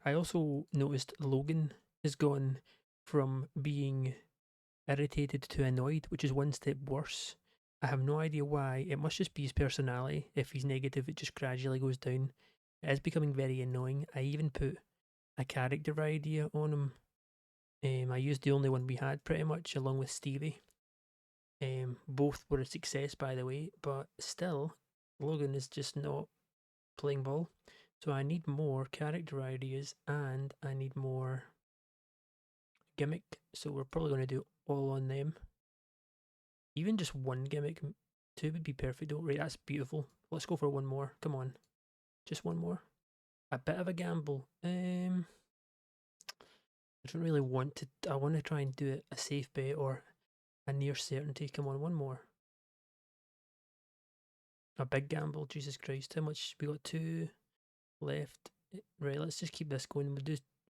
I also noticed Logan has gone from being irritated to annoyed, which is one step worse. I have no idea why. It must just be his personality. If he's negative, it just gradually goes down. It is becoming very annoying. I even put a character idea on him. I used the only one we had pretty much, along with Stevie. Both were a success, by the way, but still, Logan is just not playing ball. So I need more character ideas and I need more gimmick. So we're probably going to do all on them. Even just one gimmick, 2 would be perfect. Don't worry, that's beautiful. Let's go for one more. Come on, just one more. A bit of a gamble. I don't really want to. I want to try and do it a safe bet or a near certainty. Come on, one more. A big gamble. Jesus Christ! How much? We got two left. Right. Let's just keep this going.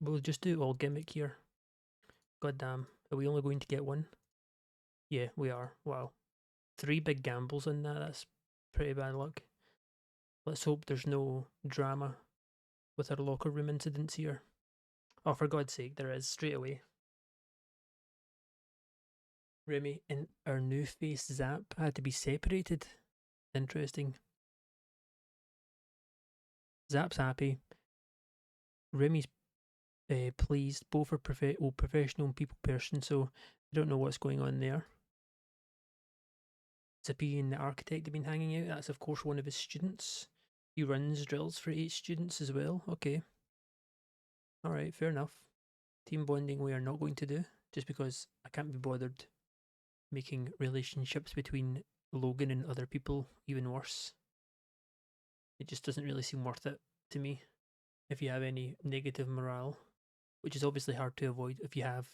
We'll just do it all gimmick here. God damn. Are we only going to get one? Yeah, we are. Wow. Three big gambles in that. That's pretty bad luck. Let's hope there's no drama with our locker room incidents here. Oh, for God's sake, there is straight away. Remy and our new face Zap had to be separated. Interesting. Zap's happy. Remy's pleased. Both are professional and people person, so I don't know what's going on there. Zippy and the architect have been hanging out. That's, of course, one of his students. He runs drills for 8 students as well. Okay. Alright, fair enough. Team bonding we are not going to do, just because I can't be bothered making relationships between Logan and other people even worse. It just doesn't really seem worth it to me if you have any negative morale, which is obviously hard to avoid if you have,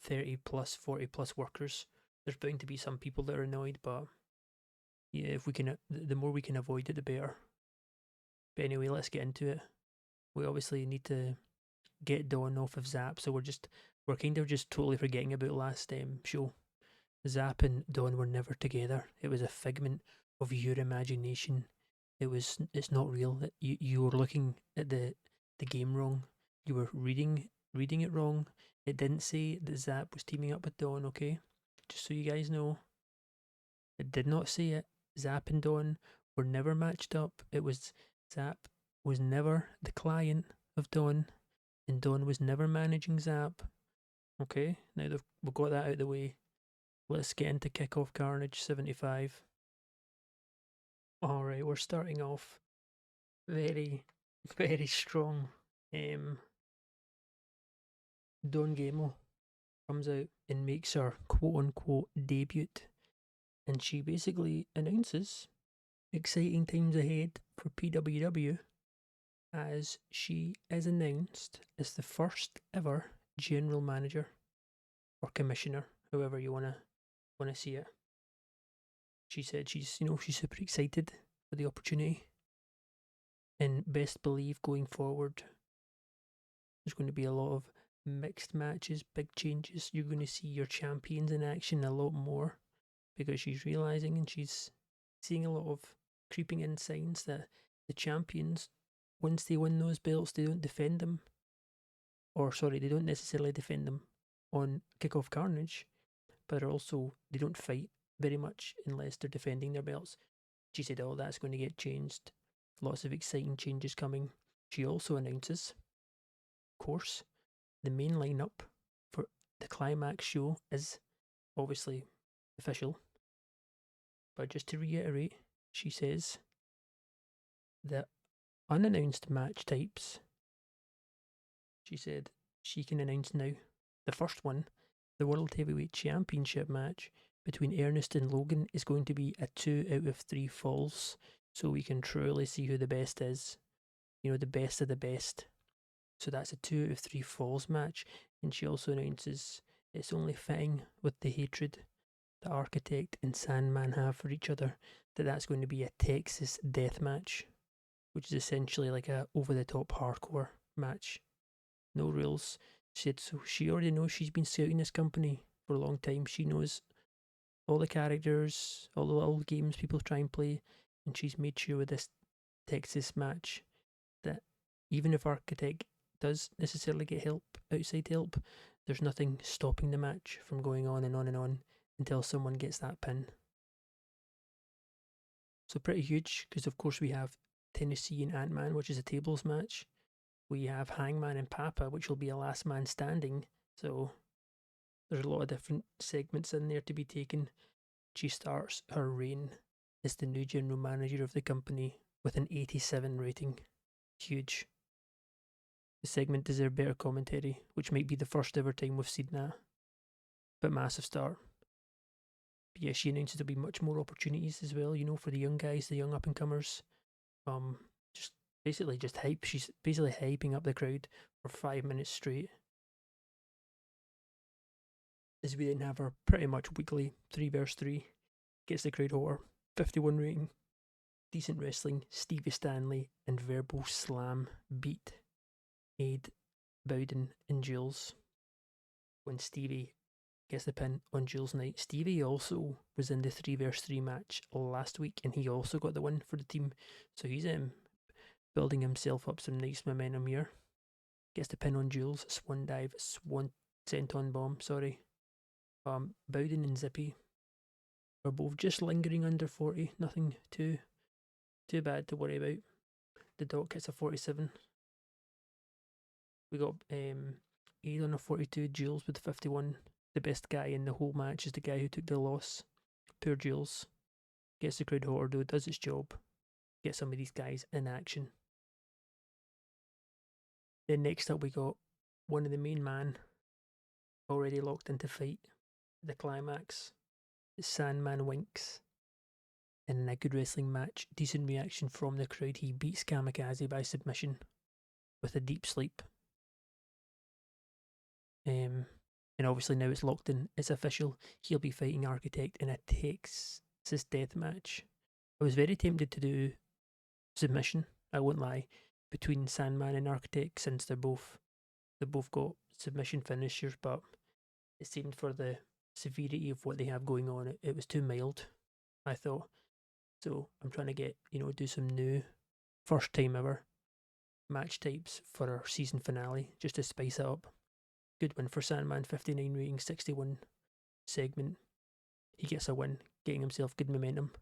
30 plus, 40 plus workers. There's bound to be some people that are annoyed, but yeah, if we can, the more we can avoid it, the better. But anyway, let's get into it. We obviously need to get Dawn off of Zap, so we're kind of just totally forgetting about last show. Zap and Dawn were never together. It was a figment of your imagination. It's not real. That you were looking at the game wrong. You were reading it wrong. It didn't say that Zap was teaming up with Dawn, okay? Just so you guys know. It did not say it. Zap and Dawn were never matched up. It was Zap was never the client of Dawn, and Dawn was never managing Zap. Okay, now we've got that out of the way. Let's get into Kickoff Carnage 75. Alright, we're starting off very, very strong. Dawn Gamo comes out and makes her quote unquote debut, and she basically announces exciting times ahead for PWW as she is announced as the first ever general manager or commissioner, however you wanna see it. She said she's super excited for the opportunity, and best believe going forward there's going to be a lot of mixed matches, big changes. You're going to see your champions in action a lot more, because she's realizing and she's seeing a lot of creeping in signs that the champions, once they win those belts, they don't defend them, or sorry, they don't necessarily defend them on Kickoff Carnage, but also they don't fight very much unless they're defending their belts. She said, oh, that's going to get changed. Lots of exciting changes coming. She also announces, of course, the main lineup for the Climax show is obviously official. But just to reiterate, she says the unannounced match types, she said she can announce now. The first one, the World Heavyweight Championship match between Ernest and Logan, is going to be a 2 out of 3 falls, so we can truly see who the best is. The best of the best. So that's a 2 out of 3 falls match. And she also announces it's only fitting with the hatred the Architect and Sandman have for each other that's going to be a Texas death match, which is essentially like a over-the-top hardcore match. No rules. She said so she already knows. She's been scouting this company for a long time. She knows all the characters, all the little games people try and play, and she's made sure with this Texas match that even if Architect does necessarily get help, outside help, there's nothing stopping the match from going on and on and on until someone gets that pin. So pretty huge, because of course we have Tennessee and Ant-Man, which is a tables match. We have Hangman and Papa, which will be a last man standing. So there's a lot of different segments in there to be taken. She starts her reign as the new general manager of the company with an 87 rating. Huge. The segment deserved better commentary, which might be the first ever time we've seen that. But massive start. But yeah, she announces there'll be much more opportunities as well, for the young guys, the young up and comers. Just basically just hype. She's basically hyping up the crowd for 5 minutes straight. as we then have our pretty much weekly 3 vs 3. Gets the crowd hotter. 51 rating. Decent wrestling. Stevie Stanley and Verbal Slam beat Aid, Bowden, and Jules when Stevie gets the pin on Jules' night. Stevie also was in the 3 vs 3 match last week and he also got the win for the team. So he's building himself up some nice momentum here. Gets the pin on Jules. Swan dive, swan senton bomb, sorry. Bowden and Zippy are both just lingering under 40. Nothing too bad to worry about. The Doc hits a 47. We got Aid on a 42, Jules with 51. The best guy in the whole match is the guy who took the loss. Poor Jules. Gets the crowd hotter though, does its job. Get some of these guys in action. Then next up we got one of the main man already locked into fight. The climax. Sandman Winks. And in a good wrestling match, decent reaction from the crowd. He beats Kamikaze by submission with a deep sleep. And obviously now it's locked in. It's official. He'll be fighting Architect in a Texas death match. I was very tempted to do submission, I won't lie, between Sandman and Architect since they both got submission finishers, but it seemed for the severity of what they have going on, it was too mild, I thought. So I'm trying to get, do some new first time ever match types for our season finale, just to spice it up. Good win for Sandman, 59 rating, 61 segment. He gets a win, getting himself good momentum,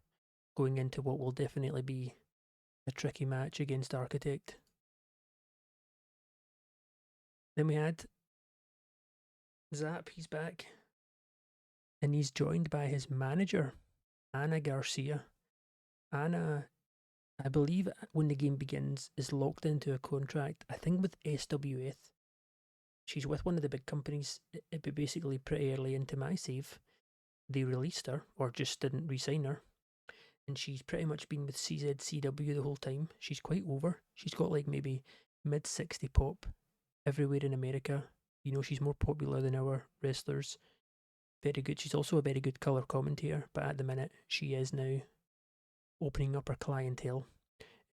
going into what will definitely be a tricky match against Architect. Then we had Zap, he's back. And he's joined by his manager, Anna Garcia. Anna, I believe when the game begins, is locked into a contract, I think with SWF. She's with one of the big companies. It'd be basically pretty early into my save. They released her, or just didn't re-sign her. And she's pretty much been with CZCW the whole time. She's quite over. She's got like maybe mid-60 pop everywhere in America. She's more popular than our wrestlers. Very good. She's also a very good colour commentator, but at the minute she is now opening up her clientele,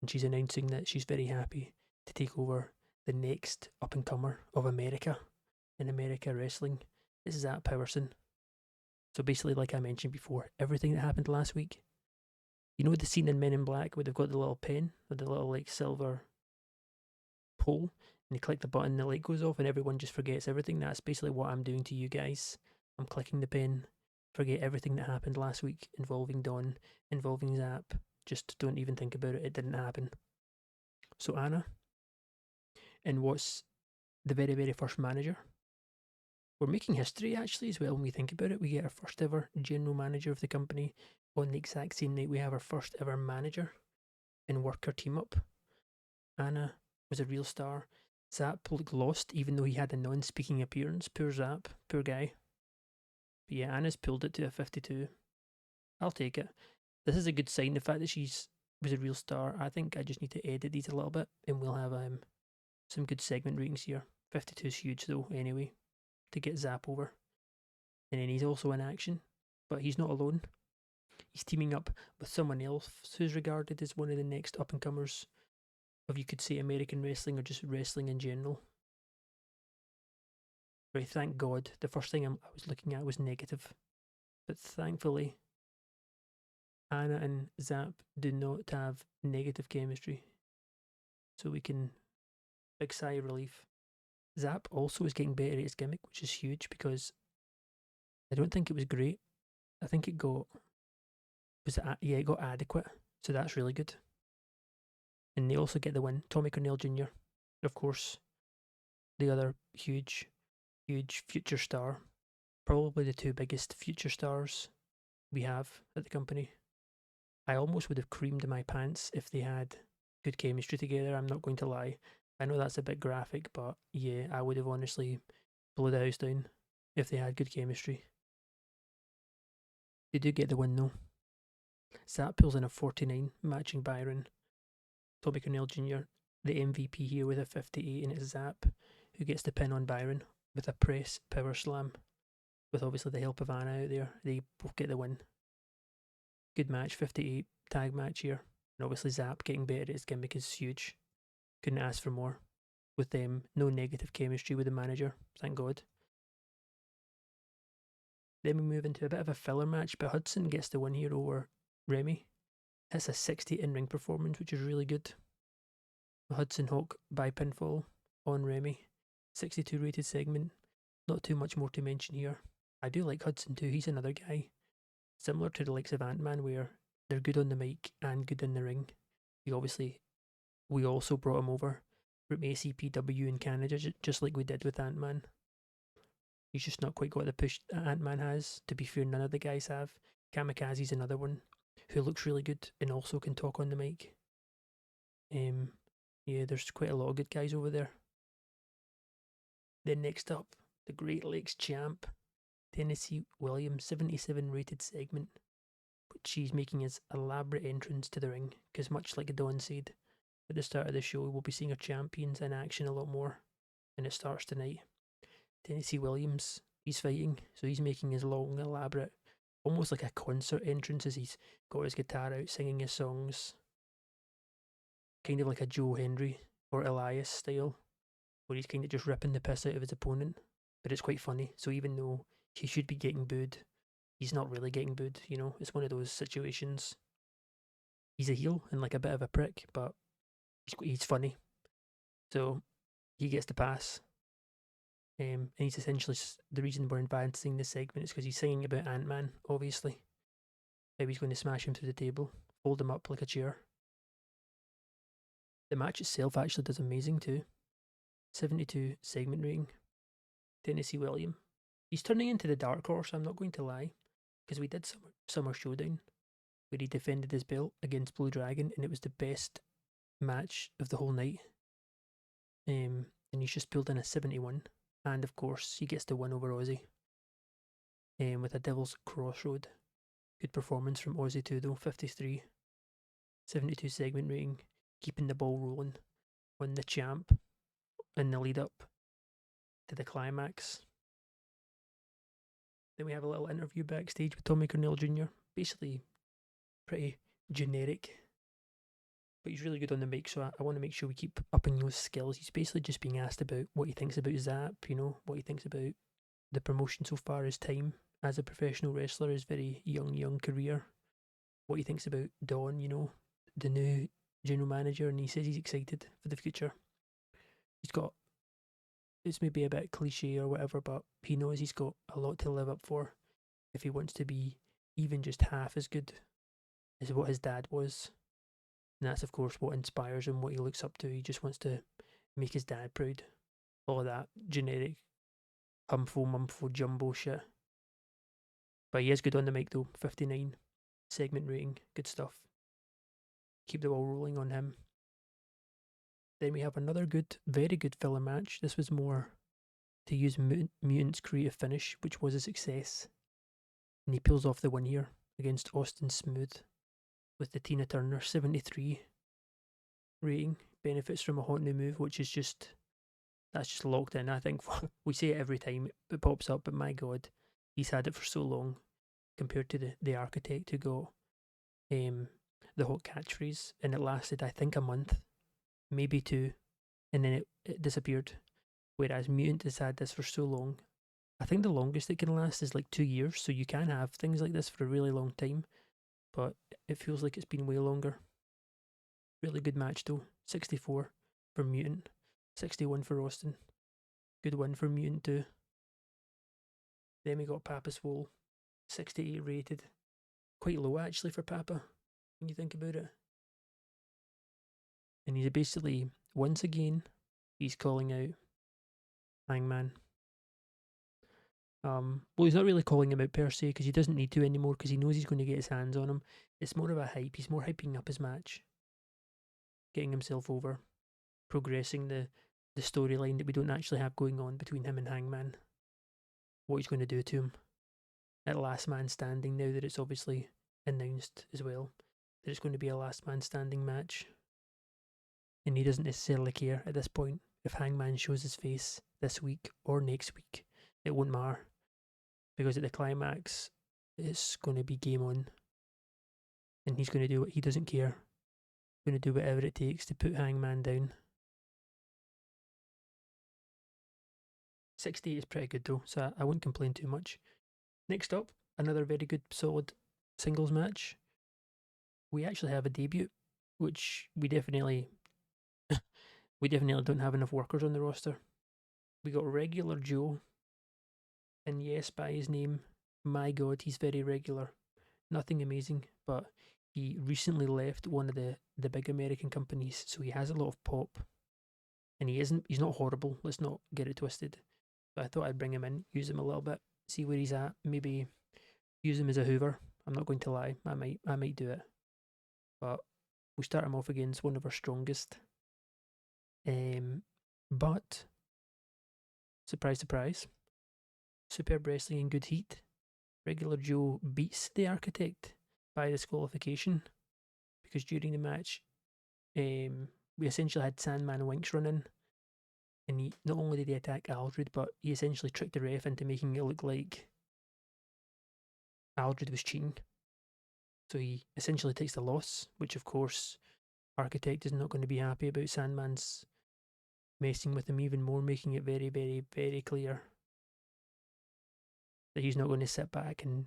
and she's announcing that she's very happy to take over the next up-and-comer of America in America wrestling. This is Zap Powerson. So basically, like I mentioned before, everything that happened last week, the scene in Men in Black where they've got the little pen with the little like silver pole, and you click the button, the light goes off, and everyone just forgets everything. That's basically what I'm doing to you guys. I'm clicking the pen, forget everything that happened last week involving Dawn, involving Zap. Just don't even think about it. It didn't happen. So Anna, and what's the very, very first manager? We're making history actually as well when we think about it. We get our first ever general manager of the company on the exact same night we have our first ever manager and worker team up. Anna was a real star. Zap looked lost even though he had a non-speaking appearance. Poor Zap, poor guy. But yeah, Anna's pulled it to a 52. I'll take it. This is a good sign. The fact that she's was a real star. I think I just need to edit these a little bit and we'll have some good segment ratings here. 52 is huge though anyway to get Zap over. And then he's also in action, but he's not alone. He's teaming up with someone else who's regarded as one of the next up-and-comers of, you could say, American wrestling or just wrestling in general. Right, thank God. The first thing I was looking at was negative. But thankfully, Anna and Zap do not have negative chemistry. So we can, big sigh of relief. Zap also is getting better at his gimmick, which is huge because I don't think it was great. I think it got adequate. So that's really good. And they also get the win. Tommy Cornell Jr., of course, the other huge future star. Probably the two biggest future stars we have at the company. I almost would have creamed my pants if they had good chemistry together, I'm not going to lie. I know that's a bit graphic, but yeah, I would have honestly blown the house down if they had good chemistry. They do get the win though. Zap pulls in a 49, matching Byron. Tommy Cornell Jr., the MVP here with a 58, and it's Zap who gets the pin on Byron with a press power slam with obviously the help of Anna out there. They both get the win. Good match, 58 tag match here. And obviously Zap getting better at his gimmick is huge. Couldn't ask for more. With them, no negative chemistry with the manager, thank God. Then we move into a bit of a filler match, but Hudson gets the win here over Remy. It's a 60 in-ring performance, which is really good. Hudson Hawk by pinfall on Remy. 62 rated segment. Not too much more to mention here. I do like Hudson too. He's another guy similar to the likes of Ant-Man, where they're good on the mic and good in the ring. We also brought him over from ACPW in Canada, just like we did with Ant-Man. He's just not quite got the push that Ant-Man has. To be fair, none of the guys have. Kamikaze's another one who looks really good and also can talk on the mic. Yeah, there's quite a lot of good guys over there. Then next up, the Great Lakes champ, Tennessee Williams, 77 rated segment, which he's making his elaborate entrance to the ring, because much like Dawn said at the start of the show, we'll be seeing our champions in action a lot more, and it starts tonight. Tennessee Williams, he's fighting, so he's making his long, elaborate, almost like a concert entrance as he's got his guitar out, singing his songs, kind of like a Joe Hendry or Elias style, where he's kind of just ripping the piss out of his opponent, but it's quite funny. So even though he should be getting booed, he's not really getting booed, you know? It's one of those situations. He's a heel and like a bit of a prick, but he's funny. So he gets the pass. And he's essentially, the reason we're advancing this segment is because he's singing about Ant-Man, obviously. How he's going to smash him through the table, fold him up like a chair. The match itself actually does amazing too. 72 segment rating. Tennessee William. He's turning into the dark horse, I'm not going to lie, because we did Summer Showdown where he defended his belt against Blue Dragon, and it was the best match of the whole night. And he's just pulled in a 71, and of course he gets the win over Aussie with a Devil's Crossroad. Good performance from Aussie too though, 53. 72 segment rating, keeping the ball rolling on the champ in the lead up to the climax. Then we have a little interview backstage with Tommy Cornell Jr. Basically pretty generic, but he's really good on the mic, so I want to make sure we keep upping those skills. He's basically just being asked about what he thinks about Zap, you know, what he thinks about the promotion so far, his time as a professional wrestler, his very young career, what he thinks about Dawn, you know, the new general manager, and he says he's excited for the future. He's got, it's maybe a bit cliche or whatever, but he knows he's got a lot to live up for if he wants to be even just half as good as what his dad was. And that's of course what inspires him, what he looks up to. He just wants to make his dad proud. All of that generic humfo mumfo jumbo shit. But he is good on the mic though. 59 segment rating, good stuff. Keep the ball rolling on him. Then we have another good, very good filler match. This was more to use Mutant's creative finish, which was a success. And he pulls off the win here against Austin Smooth with the Tina Turner 73 rating. Benefits from a hot new move, which is that's just locked in. I think we say it every time it pops up, but my God, he's had it for so long compared to the Architect who got the hot catchphrase, and it lasted, I think, a month, maybe two, and then it disappeared. Whereas Mutant has had this for so long. I think the longest it can last is like 2 years, so you can have things like this for a really long time, but it feels like it's been way longer. Really good match though. 64 for Mutant, 61 for Austin. Good win for Mutant too. Then we got Papa Swole, 68 rated. Quite low actually for Papa, when you think about it. And he's basically, once again, he's calling out Hangman. Well, he's not really calling him out per se, because he doesn't need to anymore, because he knows he's going to get his hands on him. It's more of a hype. He's more hyping up his match, getting himself over, progressing the storyline that we don't actually have going on between him and Hangman. What he's going to do to him at Last Man Standing, now that it's obviously announced as well that it's going to be a Last Man Standing match. And he doesn't necessarily care at this point if Hangman shows his face this week or next week. It won't matter. because at the climax, it's going to be game on, and he's going to do what he doesn't care. Going to do whatever it takes to put Hangman down. 68 is pretty good though, so I won't complain too much. Next up, another very good, solid singles match. We actually have a debut, which we definitely don't have enough workers on the roster. We got regular Joe, and yes, by his name, my god, he's very regular. Nothing amazing, but he recently left one of the big American companies, so he has a lot of pop. And he's not horrible, let's not get it twisted. But I thought I'd bring him in, use him a little bit, see where he's at, maybe use him as a hoover. I'm not going to lie, I might do it. But we start him off against one of our strongest. But surprise, surprise, superb wrestling and good heat. Regular Joe beats the Architect by disqualification because during the match, we essentially had Sandman Winks run in, and he not only did he attack Aldred, but he essentially tricked the ref into making it look like Aldred was cheating. So he essentially takes the loss, which of course Architect is not going to be happy about. Sandman's messing with him even more, making it very, very, very clear that he's not going to sit back and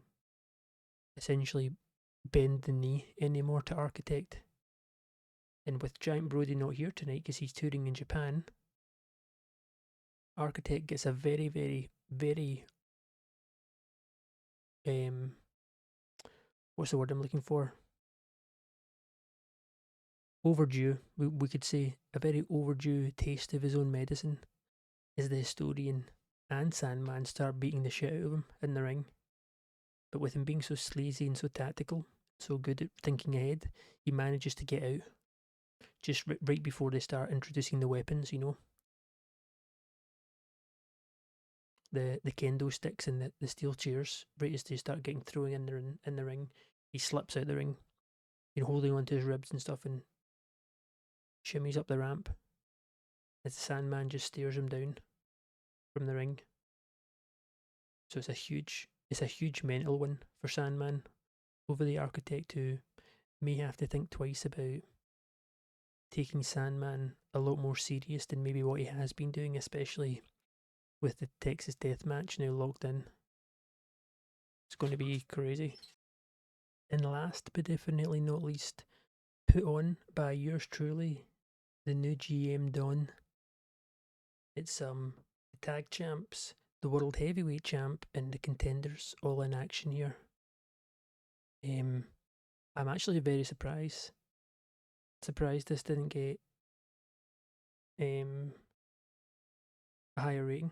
essentially bend the knee anymore to Architect. And with Giant Brody not here tonight because he's touring in Japan, Architect gets a very, very, very what's the word I'm looking for? Overdue. We could say a very overdue taste of his own medicine as the Historian and Sandman start beating the shit out of him in the ring. But with him being so sleazy and so tactical, so good at thinking ahead, he manages to get out just right before they start introducing the weapons, you know. The kendo sticks and the steel chairs, right as they start getting thrown in the ring, he slips out the ring, you know, holding onto his ribs and stuff, and shimmies up the ramp as the Sandman just stares him down from the ring. So it's a huge mental win for Sandman over the Architect, who may have to think twice about taking Sandman a lot more serious than maybe what he has been doing, especially with the Texas Death Match now logged in. It's going to be crazy. And last but definitely not least, put on by yours truly, the new GM Don. It's the tag champs, the world heavyweight champ, and the contenders all in action here. I'm actually very surprised this didn't get a higher rating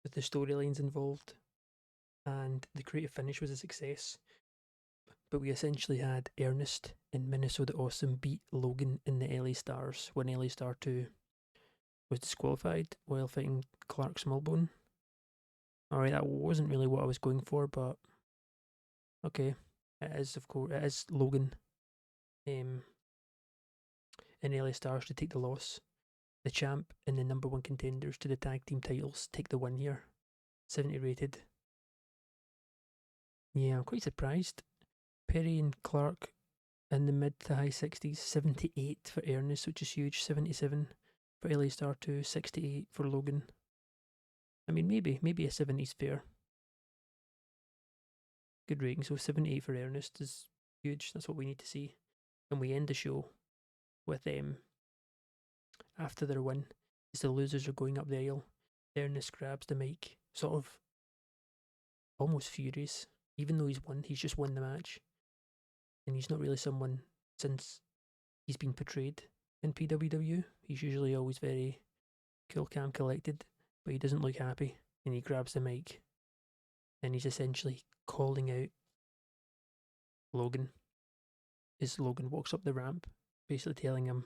with the storylines involved, and the creative finish was a success. But we essentially had Ernest and Minnesota Awesome beat Logan in the LA Stars when LA Star 2 was disqualified while fighting Clark Smallbone. Alright, that wasn't really what I was going for, but okay. It is, of course, it is Logan and LA Stars to take the loss. The champ and the number one contenders to the tag team titles take the win here. 70 rated. Yeah, I'm quite surprised. Perry and Clark in the mid to high 60s. 78 for Ernest, which is huge. 77 for LA Star 2. 68 for Logan. I mean, maybe a 70's fair. Good rating. So 78 for Ernest is huge. That's what we need to see. And we end the show with after their win, as the losers are going up the aisle, Ernest grabs the mic, sort of almost furious. Even though he's won, he's just won the match. And he's not really someone, since he's been portrayed in PWW, he's usually always very cool, calm, collected, but he doesn't look happy. And he grabs the mic and he's essentially calling out Logan as Logan walks up the ramp, basically telling him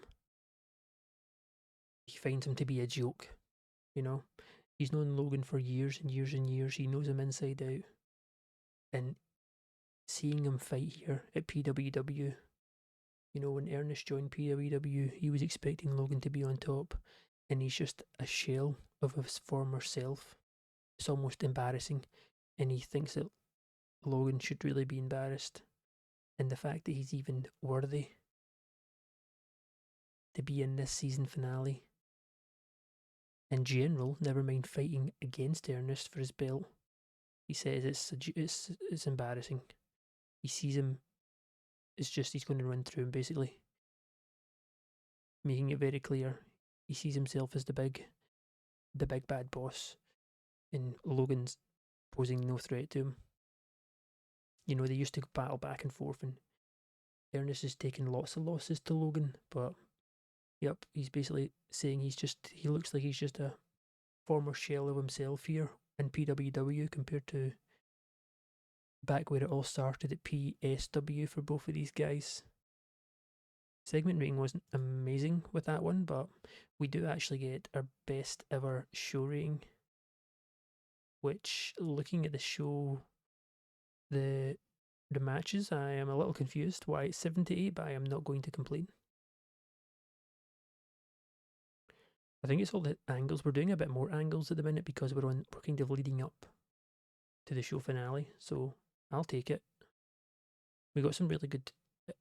he finds him to be a joke, you know. He's known Logan for years and years and years. He knows him inside out. And seeing him fight here at PWW, you know, when Ernest joined PWW, he was expecting Logan to be on top, and he's just a shell of his former self. It's almost embarrassing. and he thinks that Logan should really be embarrassed in the fact that he's even worthy to be in this season finale. In general, never mind fighting against Ernest for his belt. He says it's embarrassing. He sees him. It's just he's going to run through him, basically, making it very clear he sees himself as the big bad boss, and Logan's posing no threat to him. You know, they used to battle back and forth, and Ernest is taking lots of losses to Logan, but yep, he's basically saying he looks like he's just a former shell of himself here in PWW compared to back where it all started at PSW for both of these guys. Segment rating wasn't amazing with that one, but we do actually get our best ever show rating, which, looking at the show, the matches, I am a little confused why it's 78, but I am not going to complain. I think it's all the angles. We're doing a bit more angles at the minute because we're kind of leading up to the show finale, so I'll take it. We got some really good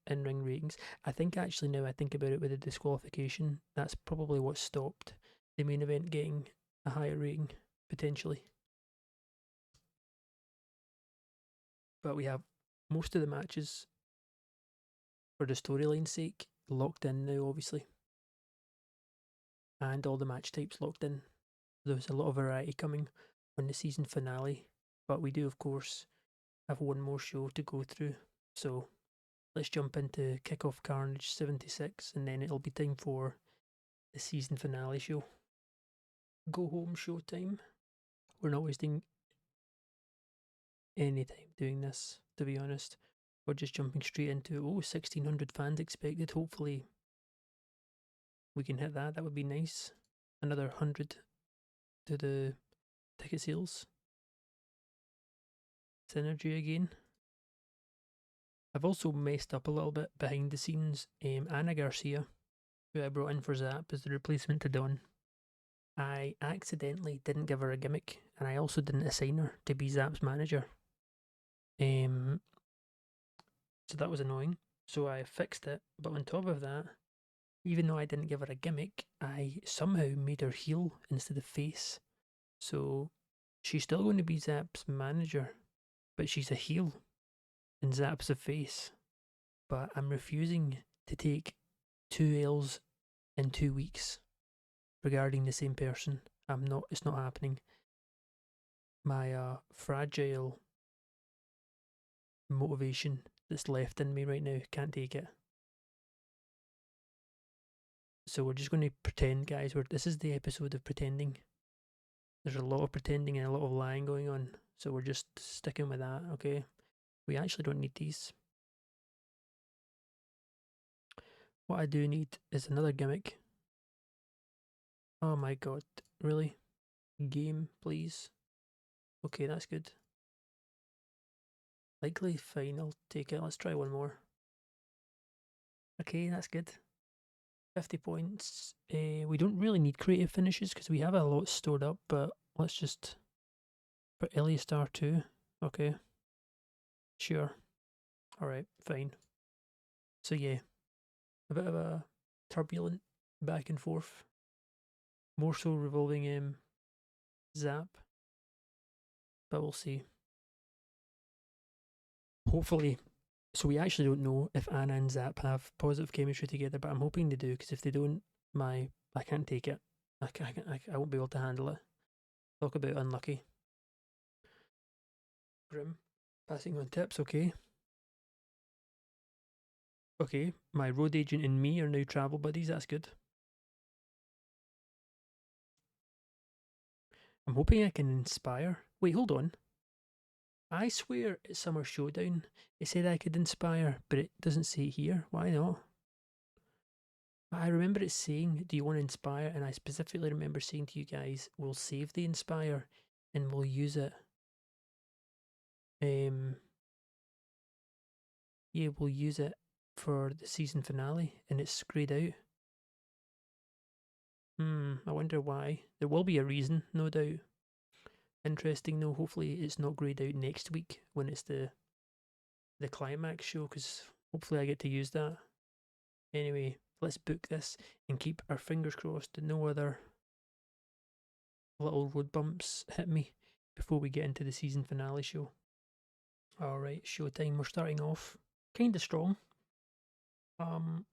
in-ring ratings. I think actually, now I think about it, with the disqualification, that's probably what stopped the main event getting a higher rating, potentially. But we have most of the matches, for the storyline's sake, locked in now, obviously. And all the match types locked in. There's a lot of variety coming on the season finale, but we do, of course, have one more show to go through. So let's jump into Kickoff Carnage 76, and then it'll be time for the season finale show. Go home show time. We're not wasting any time doing this, to be honest. We're just jumping straight into 1,600 fans expected. Hopefully we can hit that. That would be nice. Another 100 to the ticket sales. Synergy again. I've also messed up a little bit behind the scenes. Anna Garcia, who I brought in for Zap as the replacement to Dawn, I accidentally didn't give her a gimmick, and I also didn't assign her to be Zap's manager. So that was annoying. So I fixed it, but on top of that, even though I didn't give her a gimmick, I somehow made her heel instead of face. So she's still going to be Zap's manager, but she's a heel, and Zap's a face. But I'm refusing to take 2 L's in 2 weeks regarding the same person. It's not happening. My fragile motivation that's left in me right now can't take it. So we're just going to pretend, guys. This is the episode of pretending. There's a lot of pretending and a lot of lying going on, so we're just sticking with that, okay? We actually don't need these. What I do need is another gimmick. Oh my god, really? Game, please. Okay, that's good. Likely, fine, I'll take it. Let's try one more. Okay, that's good. 50 points. We don't really need creative finishes because we have a lot stored up, but let's just put Ellie Star 2. Okay. Sure. Alright, fine. So yeah, a bit of a turbulent back and forth. More so revolving Zap. But we'll see. Hopefully. So we actually don't know if Anna and Zap have positive chemistry together, but I'm hoping they do, because if they don't, I can't take it. I won't be able to handle it. Talk about unlucky. Grim. Passing on tips, okay. Okay, my road agent and me are now travel buddies, that's good. I'm hoping I can inspire. Wait, hold on. I swear at Summer Showdown it said I could inspire, but it doesn't say here. Why not? I remember it saying, do you want to inspire? And I specifically remember saying to you guys, we'll save the inspire and we'll use it. Yeah, we'll use it for the season finale, and it's grayed out. I wonder why. There will be a reason, no doubt. interesting though. Hopefully it's not greyed out next week when it's the climax show, because hopefully I get to use that. Anyway, let's book this and keep our fingers crossed that no other little road bumps hit me before we get into the season finale show. Alright, showtime. We're starting off kind of strong. Um,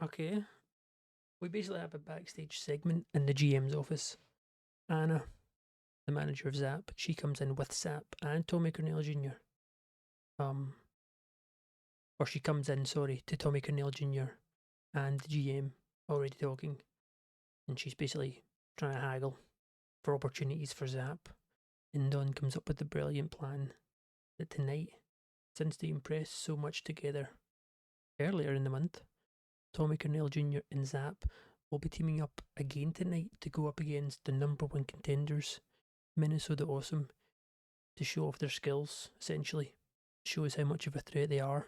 okay. We basically have a backstage segment in the GM's office. Anna, the manager of Zap, she comes in with Zap and Tommy Cornell Jr. Or she comes in, sorry, to Tommy Cornell Jr. and the GM already talking, and she's basically trying to haggle for opportunities for Zap. And Don comes up with the brilliant plan that tonight, since they impressed so much together earlier in the month, Tommy Cornell Jr. and Zap will be teaming up again tonight to go up against the #1 contenders, Minnesota Awesome, to show off their skills, essentially. Shows how much of a threat they are.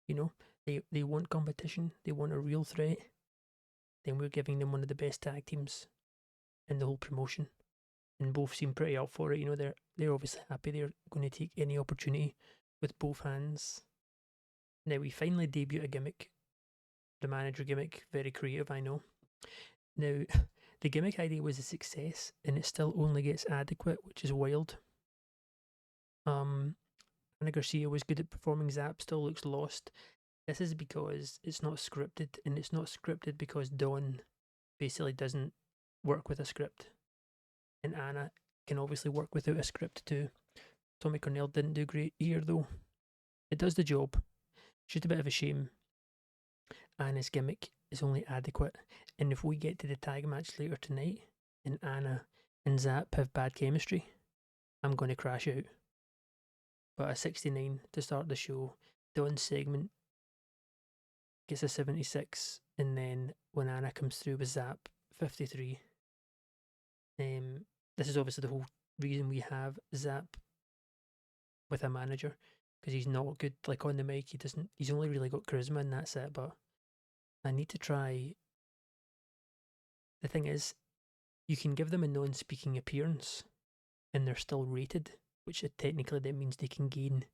You know, they want competition, they want a real threat. Then we're giving them one of the best tag teams in the whole promotion. And both seem pretty up for it. You know, they're obviously happy. They're going to take any opportunity with both hands. Now we finally debut a gimmick. The manager gimmick, very creative, I know. Now, the gimmick idea was a success, and it still only gets adequate, which is wild. Anna Garcia was good at performing. Zap still looks lost. This is because it's not scripted, and it's not scripted because Dawn basically doesn't work with a script. And Anna can obviously work without a script too. Tommy Cornell didn't do great here though. It does the job. Just a bit of a shame. Anna's gimmick is only adequate, and if we get to the tag match later tonight and Anna and Zap have bad chemistry, I'm going to crash out. But a 69 to start the show. Dawn's segment gets a 76, and then when Anna comes through with Zap, 53. This is obviously the whole reason we have Zap with a manager, because he's not good like on the mic. He's only really got charisma and that's it. But I need to try. The thing is, you can give them a non-speaking appearance and they're still rated, which technically that means they can gain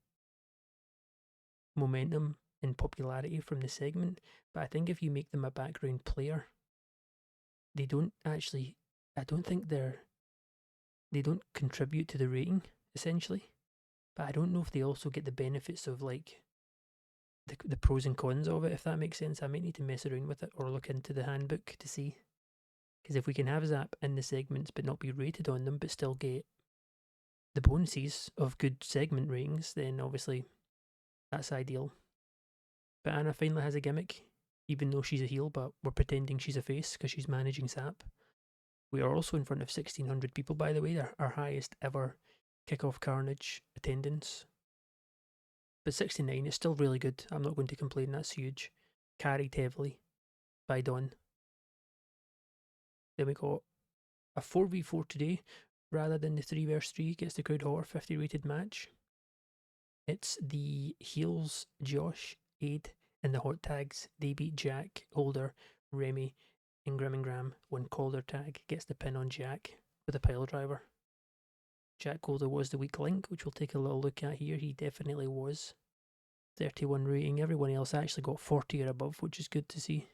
momentum and popularity from the segment. But I think if you make them a background player, they don't actually, I don't think they don't contribute to the rating, essentially. But I don't know if they also get the benefits of like the pros and cons of it, if that makes sense. I might need to mess around with it or look into the handbook to see. Because if we can have Zap in the segments but not be rated on them, but still get the bonuses of good segment ratings, then obviously that's ideal. But Anna finally has a gimmick, even though she's a heel, but we're pretending she's a face because she's managing Zap. We are also in front of 1,600 people, by the way, our highest ever Kickoff Carnage attendance. But 69 is still really good. I'm not going to complain, that's huge. Carried heavily by Dawn. Then we got a 4v4 today, rather than the 3 vs 3 gets the crowd hotter 50 rated match. It's the heels, Josh, Aid, and the hot tags. They beat Jack, Holder, Remy, and Graham. When Calder tag gets the pin on Jack with a pile driver. Jack Holder was the weak link, which we'll take a little look at here. He definitely was. 31 rating. Everyone else actually got 40 or above, which is good to see.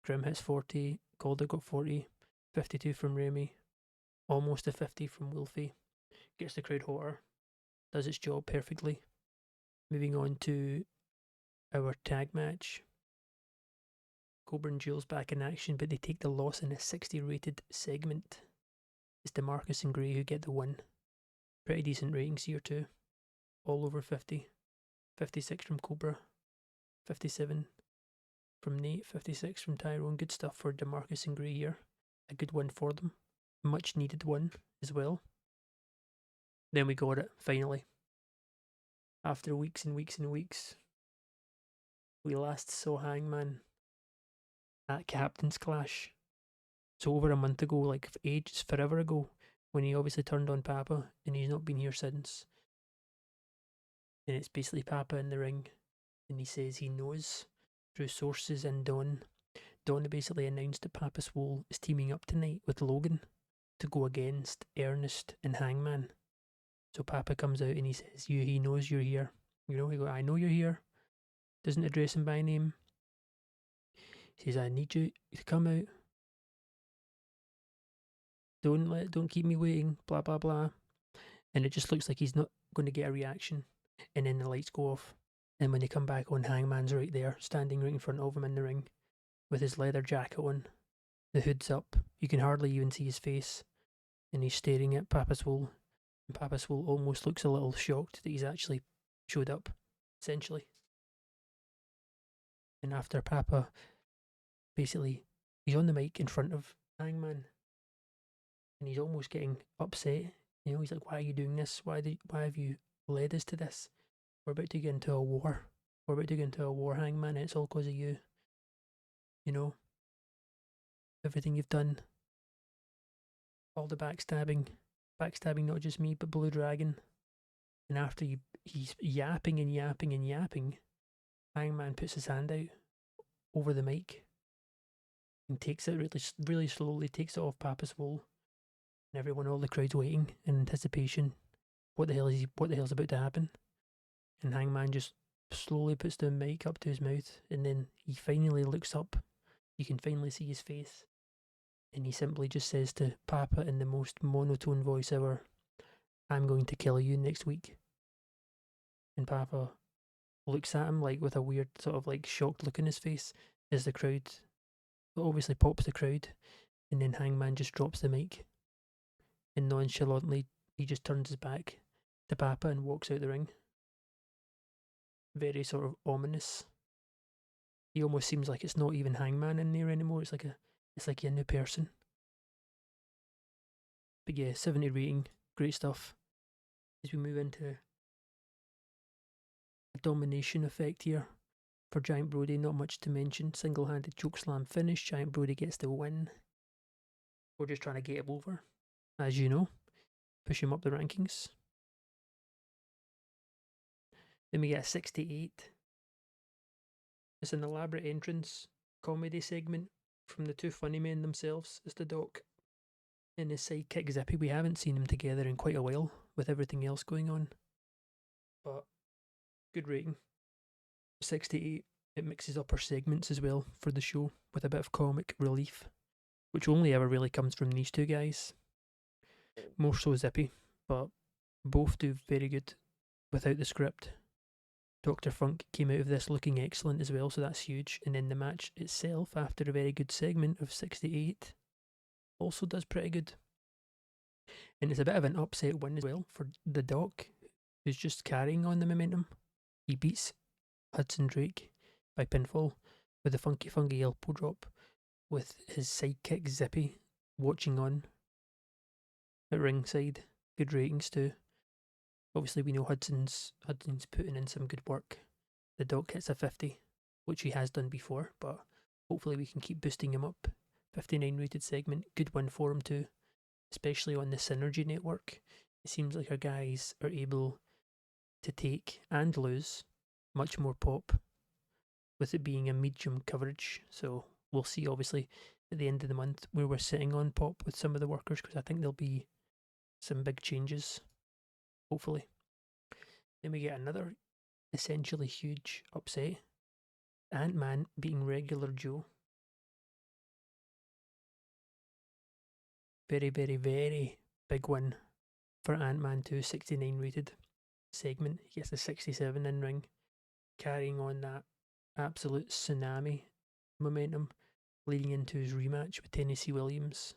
Grim hits 40. Calder got 40. 52 from Remy. Almost a 50 from Wolfie. Gets the crowd hotter. Does its job perfectly. Moving on to our tag match. Cobra and Jules back in action, but they take the loss in a 60 rated segment. It's DeMarcus and Gray who get the win. Pretty decent ratings here too. All over 50. 56 from Cobra. 57 from Nate. 56 from Tyrone. Good stuff for DeMarcus and Gray here. A good win for them. Much needed one as well. Then we got it, finally. After weeks and weeks and weeks, we last saw Hangman at Captain's Clash. So over a month ago, like ages, forever ago, when he obviously turned on Papa, and he's not been here since. And it's basically Papa in the ring, and he says he knows through sources and Dawn Donna basically announced that Papa Swole is teaming up tonight with Logan to go against Ernest and Hangman. So Papa comes out and he says, he knows you're here. He goes, I know you're here. Doesn't address him by name. He says, I need you to come out. Don't keep me waiting, blah, blah, blah. And it just looks like he's not going to get a reaction. And then the lights go off. And when they come back on, Hangman's right there, standing right in front of him in the ring, with his leather jacket on. The hood's up. You can hardly even see his face. And he's staring at Papa Swole. And Papa Swole almost looks a little shocked that he's actually showed up, essentially. And after Papa, basically, he's on the mic in front of Hangman. And he's almost getting upset. He's like, why are you doing this? Why have you led us to this? We're about to get into a war. Hangman, and it's all because of you. Everything you've done. All the backstabbing not just me, but Blue Dragon. And after he's yapping and yapping and yapping, Hangman puts his hand out over the mic and takes it really, really slowly, takes it off Papa Swole. And everyone, all the crowd's waiting in anticipation. What the hell's about to happen? And Hangman just slowly puts the mic up to his mouth, and then he finally looks up. You can finally see his face. And he simply just says to Papa in the most monotone voice ever, I'm going to kill you next week. And Papa looks at him like with a weird sort of like shocked look in his face as the crowd obviously pops the crowd, and then Hangman just drops the mic. And nonchalantly he just turns his back to Papa and walks out the ring. Very sort of ominous. He almost seems like it's not even Hangman in there anymore. It's like a new person. But yeah, 70 rating, great stuff. As we move into a domination effect here for Giant Brody, not much to mention. Single-handed chokeslam finish. Giant Brody gets the win. We're just trying to get him over, as you know. Push him up the rankings. Then we get a 68. It's an elaborate entrance comedy segment from the two funny men themselves. It's the Doc and his sidekick Zippy. We haven't seen them together in quite a while with everything else going on. But good rating. 68. It mixes up our segments as well for the show with a bit of comic relief, which only ever really comes from these two guys. More so Zippy, but both do very good without the script. Dr. Funk came out of this looking excellent as well, so that's huge. And then the match itself, after a very good segment of 68, also does pretty good. And it's a bit of an upset win as well for the Doc, who's just carrying on the momentum. He beats Hudson Drake by pinfall with a funky elbow drop, with his sidekick Zippy watching on at ringside. Good ratings too. Obviously, we know Hudson's putting in some good work. The Doc hits a 50, which he has done before, but hopefully we can keep boosting him up. 59 rated segment, good win for him too, especially on the Synergy network. It seems like our guys are able to take and lose much more pop with it being a medium coverage. So we'll see, obviously, at the end of the month where we're sitting on pop with some of the workers, because I think there'll be some big changes, hopefully. Then we get another essentially huge upset. Ant-Man beating regular Joe. Very, very, very big win for Ant-Man 2, 69 rated segment. He gets a 67 in ring, carrying on that absolute tsunami momentum leading into his rematch with Tennessee Williams,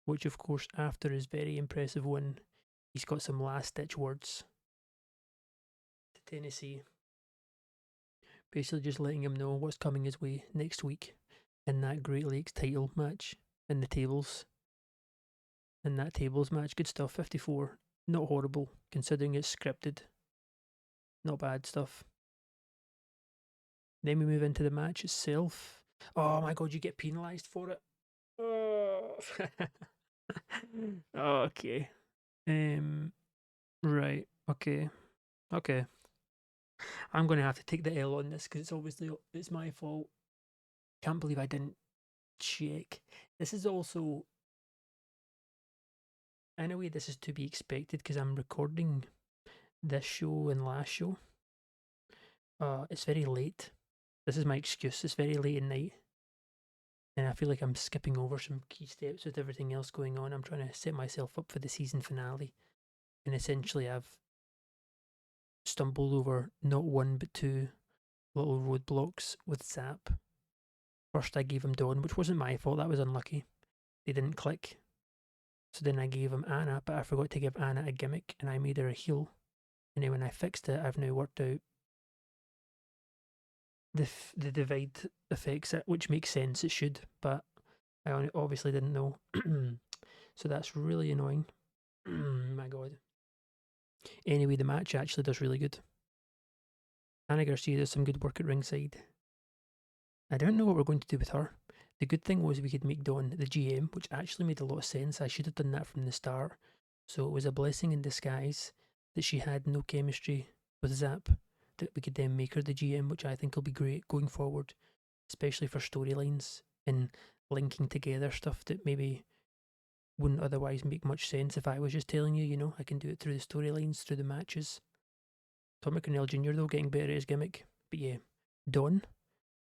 which of course after his very impressive win, he's got some last ditch words to Tennessee, basically just letting him know what's coming his way next week in that Great Lakes title match in the tables. In that tables match, good stuff. 54, not horrible considering it's scripted. Not bad stuff. Then we move into the match itself. Oh my god, you get penalised for it. Oh. Okay. Right. Okay. I'm going to have to take the L on this because it's obviously it's my fault. Can't believe I didn't check. This is also, in a way, this is to be expected because I'm recording this show and last show. It's very late. This is my excuse. It's very late at night. And I feel like I'm skipping over some key steps with everything else going on. I'm trying to set myself up for the season finale. And essentially, I've stumbled over not one but two little roadblocks with Zap. First, I gave him Dawn, which wasn't my fault. That was unlucky. They didn't click. So then I gave him Anna, but I forgot to give Anna a gimmick and I made her a heal. And then when I fixed it, I've now worked out the divide affects it, which makes sense. It should, but I obviously didn't know. So that's really annoying. My god. Anyway, the match actually does really good. Anna Garcia does some good work at ringside. I don't know what we're going to do with her. The good thing was we could make Dawn the GM, which actually made a lot of sense. I should have done that from the start. So it was a blessing in disguise that she had no chemistry with Zap, that we could then make her the GM, which I think will be great going forward, especially for storylines and linking together stuff that maybe wouldn't otherwise make much sense if I was just telling you, you know, I can do it through the storylines, through the matches. Tommy Cornell Jr., though, getting better at his gimmick. But yeah, Dawn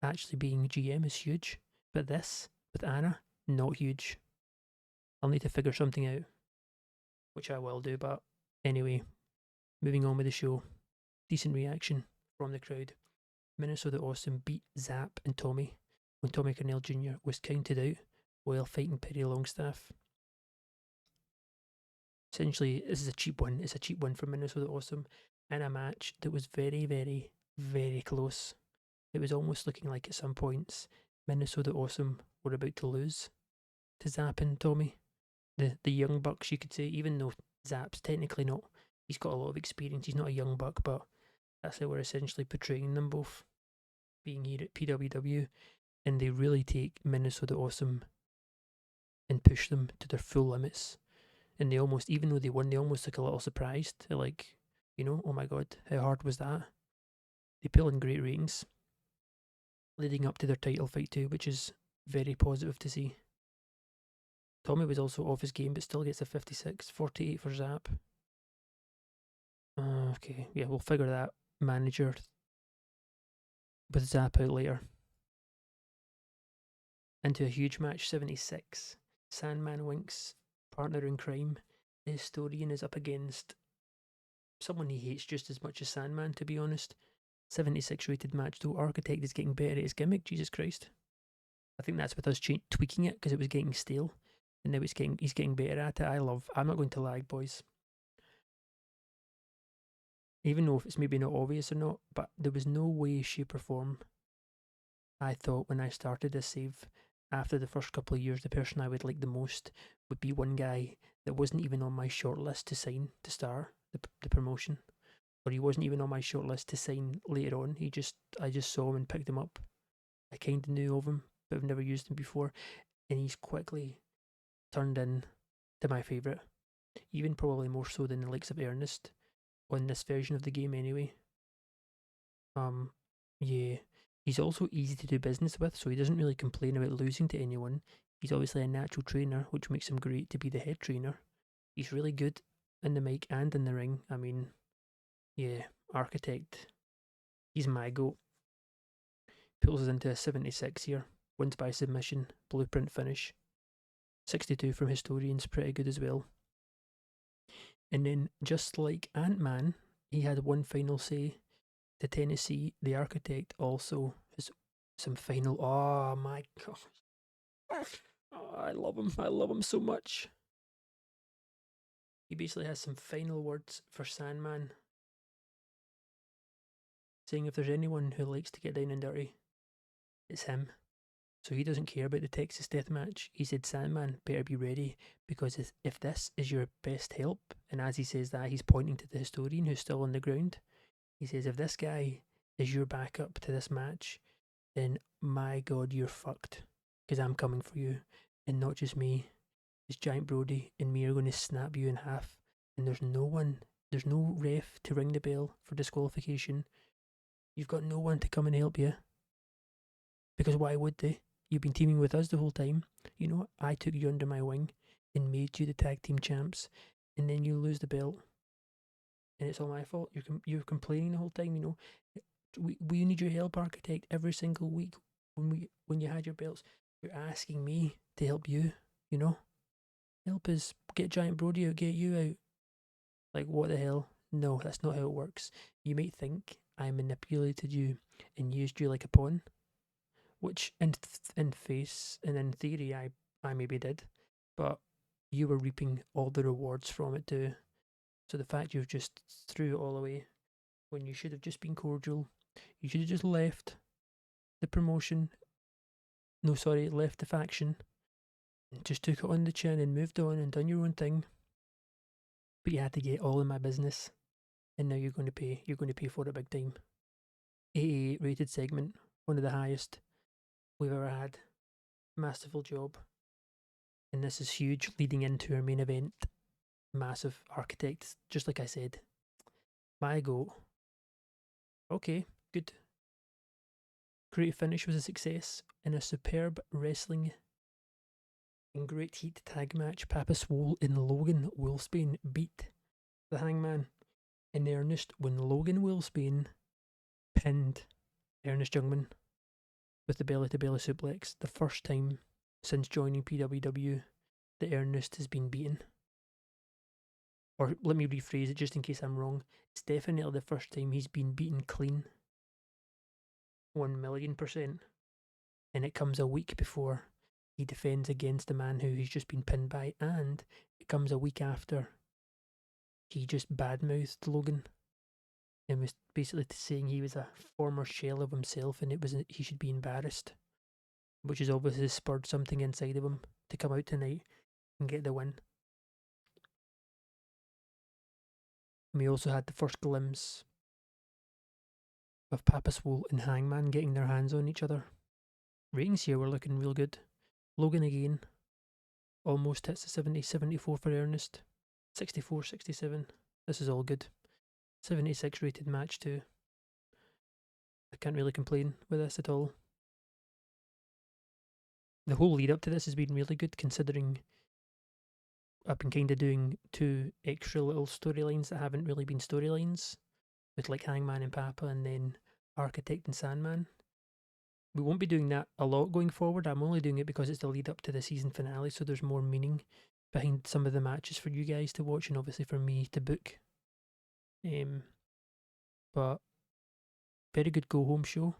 actually being GM is huge. But this, with Anna, not huge. I'll need to figure something out, which I will do. But anyway, moving on with the show. Decent reaction from the crowd. Minnesota Awesome beat Zap and Tommy when Tommy Cornell Jr. was counted out while fighting Perry Longstaff. Essentially, this is a cheap one. It's a cheap one for Minnesota Awesome in a match that was very, very, very close. It was almost looking like at some points Minnesota Awesome were about to lose to Zap and Tommy. The young bucks, you could say, even though Zap's technically not, he's got a lot of experience, he's not a young buck, but that's how we're essentially portraying them both being here at PWW, and they really take Minnesota Awesome and push them to their full limits. And they almost, even though they won, they almost look a little surprised. They're like, you know, oh my god, how hard was that? They pull in great ratings leading up to their title fight too, which is very positive to see. Tommy was also off his game, but still gets a 56, 48 for Zap. Okay, yeah, we'll figure that manager with Zap out later. Into a huge match, 76. Sandman Wink's partner in crime. The historian is up against someone he hates just as much as Sandman, to be honest. 76 rated match, though. Architect is getting better at his gimmick, Jesus Christ. I think that's with us tweaking it because it was getting stale. And now he's getting better at it. I'm not going to lag, boys. Even though if it's maybe not obvious or not, but there was no way, shape or form I thought when I started this save, after the first couple of years, the person I would like the most would be one guy that wasn't even on my short list to sign to star the promotion, or he wasn't even on my short list to sign later on. I just saw him and picked him up. I kind of knew of him, but I've never used him before, and he's quickly turned in to my favourite, even probably more so than the likes of Ernest on this version of the game anyway. Yeah. He's also easy to do business with, so he doesn't really complain about losing to anyone. He's obviously a natural trainer, which makes him great to be the head trainer. He's really good in the mic and in the ring. I mean, yeah, Architect. He's my goat. Pulls us into a 76 here. Wins by submission. Blueprint finish. 62 from Historians, pretty good as well. And then, just like Ant-Man, he had one final say to Tennessee. The Architect also has some final. Oh my gosh. Oh, I love him. I love him so much. He basically has some final words for Sandman, saying if there's anyone who likes to get down and dirty, it's him. So he doesn't care about the Texas death match. He said, Sandman, better be ready, because if this is your best help, and as he says that, he's pointing to the Historian who's still on the ground. He says, if this guy is your backup to this match, then my god, you're fucked, because I'm coming for you, and not just me. It's Giant Brody and me are going to snap you in half, and there's no ref to ring the bell for disqualification. You've got no one to come and help you, Because why would they? You've been teaming with us the whole time. You know, I took you under my wing and made you the tag team champs, and then you lose the belt, and it's all my fault. You're complaining the whole time. You know, we need your help, Architect, every single week when you had your belts. You're asking me to help you. You know, help us get Giant Brody out, get you out. Like, what the hell? No, that's not how it works. You might think I manipulated you and used you like a pawn, which in face and in theory I maybe did, but you were reaping all the rewards from it too. So the fact you've just threw it all away when you should have just been cordial, you should have just left the promotion. No, sorry, left the faction and just took it on the chin and moved on and done your own thing. But you had to get all in my business, and now you're going to pay. You're going to pay for it big time. 88 rated segment, one of the highest we've ever had. Masterful job. And this is huge leading into our main event. Massive Architect, just like I said. My goat. Okay, good. Great finish was a success in a superb wrestling and great heat tag match. Papa Swole and Logan Wolfsbane beat the Hangman in earnest when Logan Wolfsbane pinned Ernest Youngman with the belly to belly suplex. The first time since joining PWW that Ernest has been beaten. Or let me rephrase it just in case I'm wrong. It's definitely the first time he's been beaten clean. 1,000,000%. And it comes a week before he defends against a man who he's just been pinned by, and it comes a week after he just badmouthed Logan and was basically saying he was a former shell of himself and he should be embarrassed, which has obviously spurred something inside of him to come out tonight and get the win. And we also had the first glimpse of Papa Swole and Hangman getting their hands on each other. Ratings here were looking real good. Logan again almost hits the 70, 74 for Ernest, 64, 67. This is all good. 76 rated match too. I can't really complain with this at all. The whole lead up to this has been really good considering I've been kind of doing two extra little storylines that haven't really been storylines, with like Hangman and Papa and then Architect and Sandman. We won't be doing that a lot going forward. I'm only doing it because it's the lead up to the season finale, so there's more meaning behind some of the matches for you guys to watch and obviously for me to book. But very good go home show.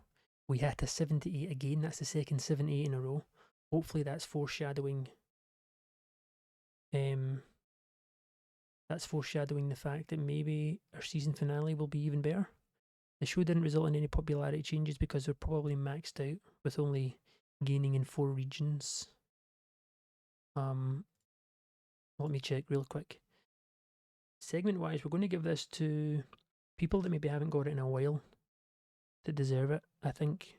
We hit a 78 again. That's the second 78 in a row. Hopefully that's foreshadowing. That's foreshadowing the fact that maybe our season finale will be even better. The show didn't result in any popularity changes because they're probably maxed out with only gaining in 4 regions. Let me check real quick. Segment wise, we're going to give this to people that maybe haven't got it in a while that deserve it. I think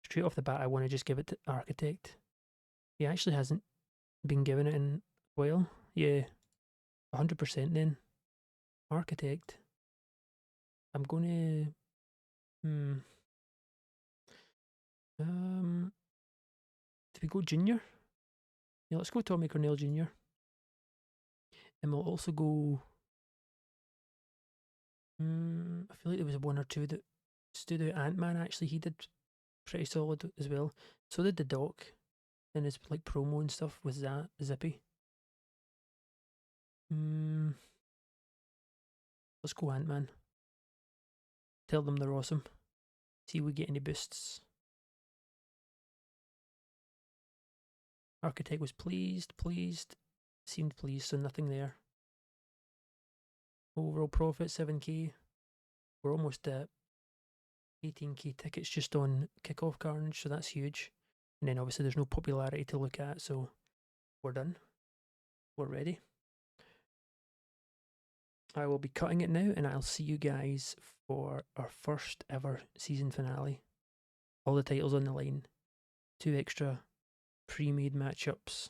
straight off the bat, I want to just give it to Architect. He actually hasn't been given it in a while. Yeah, 100% then. Architect. I'm going to... do we go Junior? Yeah, let's go Tommy Cornell Jr. And we'll also go... I feel like there was one or two that stood out. Ant-Man, actually, he did pretty solid as well. So did the Doc and his like promo and stuff with Zippy. Let's go Ant-Man. Tell them they're awesome. See if we get any boosts. Architect was pleased. Seemed pleased, so nothing there. Overall profit 7k. We're almost at 18k tickets just on Kickoff Carnage, so that's huge. And then obviously there's no popularity to look at, so we're done. We're ready. I will be cutting it now, and I'll see you guys for our first ever season finale. All the titles on the line. 2 extra pre-made matchups.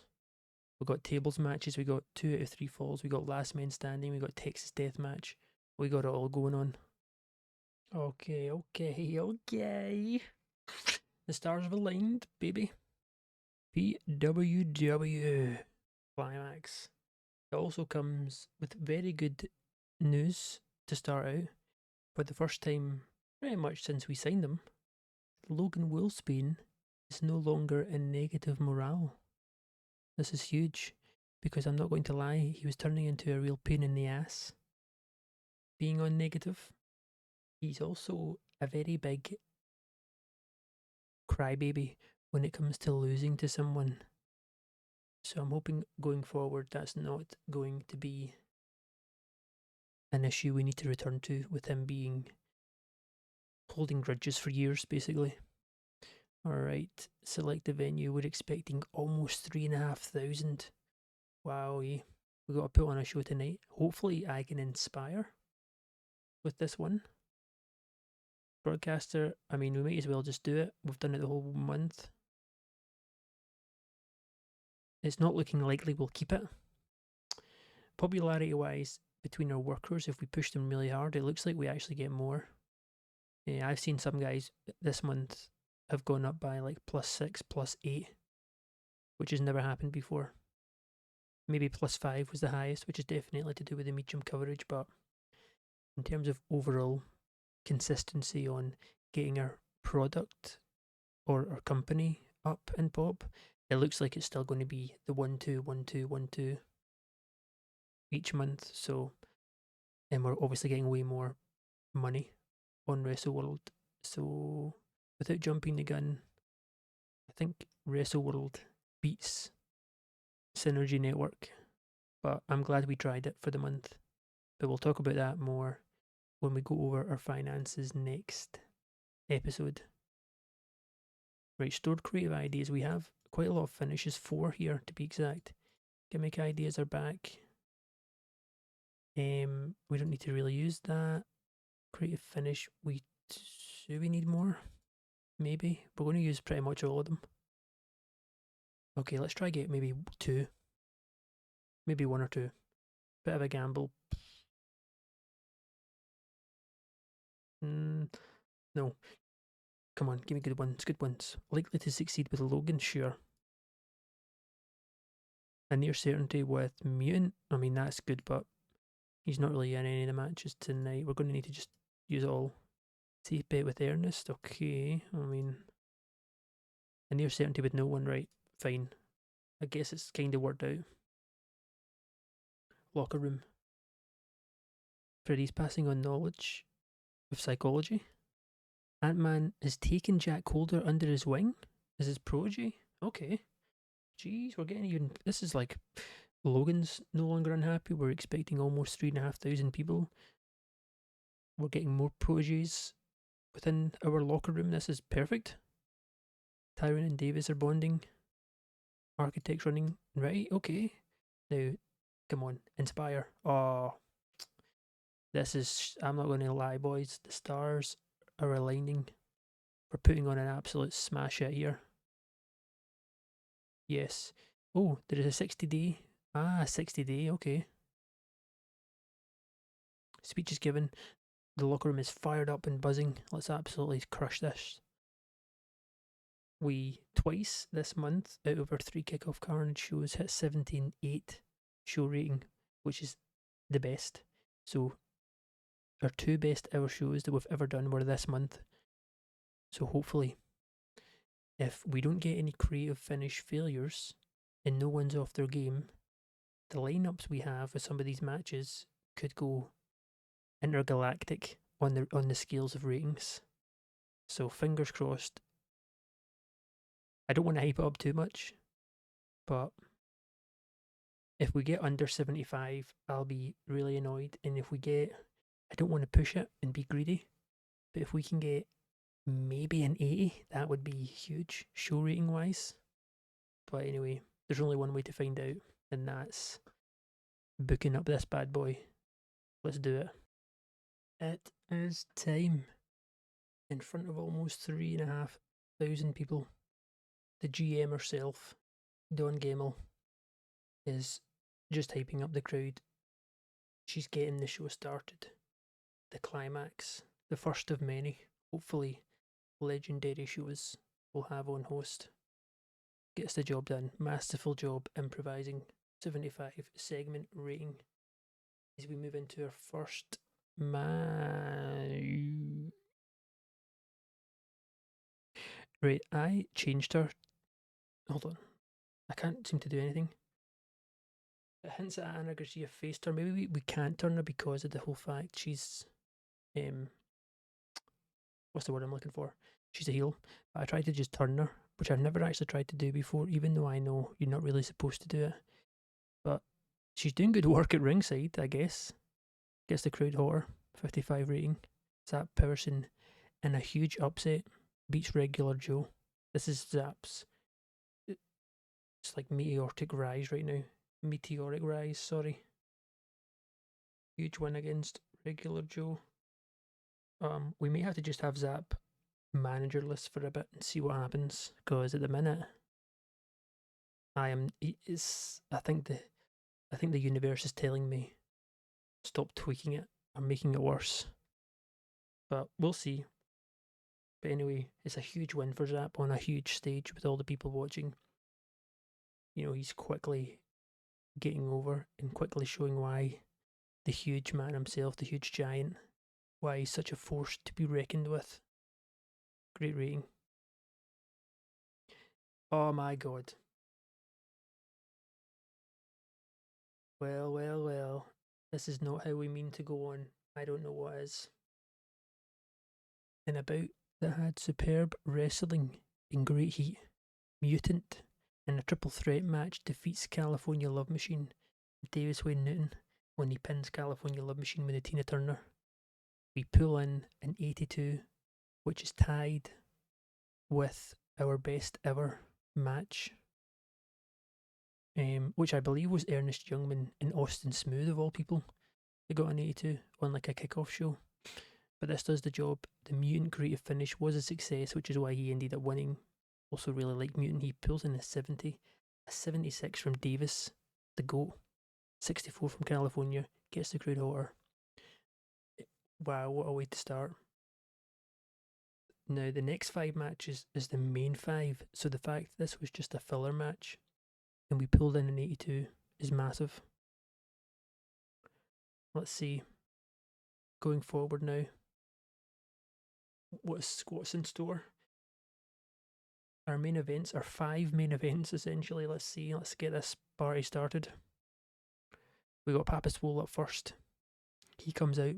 We got tables matches, we got 2 out of 3 falls, we got last man standing, we got Texas Deathmatch. We got it all going on. Okay. The stars have aligned, baby. TEW climax. It also comes with very good news to start out. For the first time, pretty much since we signed him, Logan Wolfsbane is no longer in negative morale. This is huge, because I'm not going to lie, he was turning into a real pain in the ass. Being on negative, he's also a very big crybaby when it comes to losing to someone. So I'm hoping going forward that's not going to be an issue we need to return to, with him being holding grudges for years, basically. Alright, select the venue. We're expecting almost 3,500. Wow, we got to put on a show tonight. Hopefully I can inspire with this one. Broadcaster, I mean, we might as well just do it. We've done it the whole month. It's not looking likely we'll keep it. Popularity wise, between our workers, if we push them really hard, it looks like we actually get more. Yeah, I've seen some guys this month have gone up by like +6, +8, which has never happened before. Maybe +5 was the highest, which is definitely to do with the medium coverage, but in terms of overall consistency on getting our product or our company up in pop, it looks like it's still going to be the 1 2 1 2 1 2 each month. So, and we're obviously getting way more money on WrestleWorld. So, without jumping the gun, I think WrestleWorld beats Synergy Network, but I'm glad we tried it for the month. But we'll talk about that more when we go over our finances next episode. Right, stored creative ideas. We have quite a lot of finishes, 4 here to be exact. Gimmick ideas are back. We don't need to really use that. Creative finish. Do we need more? Maybe. We're going to use pretty much all of them. Okay, let's try get maybe 2. Maybe 1 or 2. Bit of a gamble. No. Come on, give me good ones. Good ones. Likely to succeed with Logan, sure. A near certainty with Mutant. I mean, that's good, but he's not really in any of the matches tonight. We're going to need to just use it all. Safe bet with Ernest. Okay. I mean, a near certainty with no one, right? Fine. I guess it's kind of worked out. Locker room. Freddy's passing on knowledge of psychology. Ant-Man has taken Jack Holder under his wing as his protege. Okay. Jeez, we're getting even. This is like Logan's no longer unhappy. We're expecting almost 3,500 people. We're getting more proteges within our locker room. This is perfect. Tyron and Davis are bonding. Architects running. Right, okay. Now, come on, inspire. Oh, this is. I'm not going to lie, boys. The stars are aligning. We're putting on an absolute smash hit here. Yes. Oh, there is a 60-day. 60-day, okay. Speech is given. The locker room is fired up and buzzing. Let's absolutely crush this. We, twice this month, out of our 3 kickoff Carnage shows, hit 17.8 show rating, which is the best. So, our 2 best hour shows that we've ever done were this month. So, hopefully, if we don't get any creative finish failures and no one's off their game, the lineups we have for some of these matches could go intergalactic on the scales of ratings. So fingers crossed. I don't want to hype it up too much, but if we get under 75, I'll be really annoyed. And if we get, I don't want to push it and be greedy, but if we can get maybe an 80, that would be huge, show rating wise. But anyway, there's only one way to find out, and that's booking up this bad boy. Let's do it. It is time. In front of almost 3,500 people, the GM herself, Dawn Gamel, is just hyping up the crowd. She's getting the show started. The climax, the first of many, hopefully legendary shows will have on host. Gets the job done. Masterful job improvising. 75 segment rating. As we move into our first match. Right, I changed her. Hold on. I can't seem to do anything. It hints at Anna Garcia faced her. Maybe we can't turn her because of the whole fact she's what's the word I'm looking for? She's a heel. But I tried to just turn her, which I've never actually tried to do before, even though I know you're not really supposed to do it. But she's doing good work at ringside, I guess. Gets the crowd hotter. 55 rating. Zap Pearson in a huge upset beats regular Joe. This is Zap's. It's like meteoric rise right now. Meteoric rise, sorry. Huge win against regular Joe. We may have to just have Zap managerless for a bit and see what happens. Because at the minute, I think the universe is telling me stop tweaking it or making it worse. But we'll see. But anyway, it's a huge win for Zap on a huge stage with all the people watching. You know, he's quickly getting over and quickly showing why the huge man himself, the huge giant, why he's such a force to be reckoned with. Great rating. Oh my god. Well, well, well. This is not how we mean to go on. I don't know what is. In a bout that had superb wrestling in great heat, Mutant in a triple threat match defeats California Love Machine, Davis Wayne Newton, when he pins California Love Machine with a Tina Turner. We pull in an 82, which is tied with our best ever match, which I believe was Ernest Youngman and Austin Smooth of all people. They got an 82 on like a kickoff show. But this does the job. The Mutant creative finish was a success, which is why he ended up winning. Also really like Mutant. He pulls in a 70, a 76 from Davis, the GOAT, 64 from California, gets the crowd hotter. Wow, what a way to start. Now, the next 5 matches is the main 5, so the fact this was just a filler match and we pulled in an 82 is massive. Let's see. Going forward now, what's in store? Our main events are 5 main events essentially. Let's see. Let's get this party started. We got Papa Swole up first. He comes out,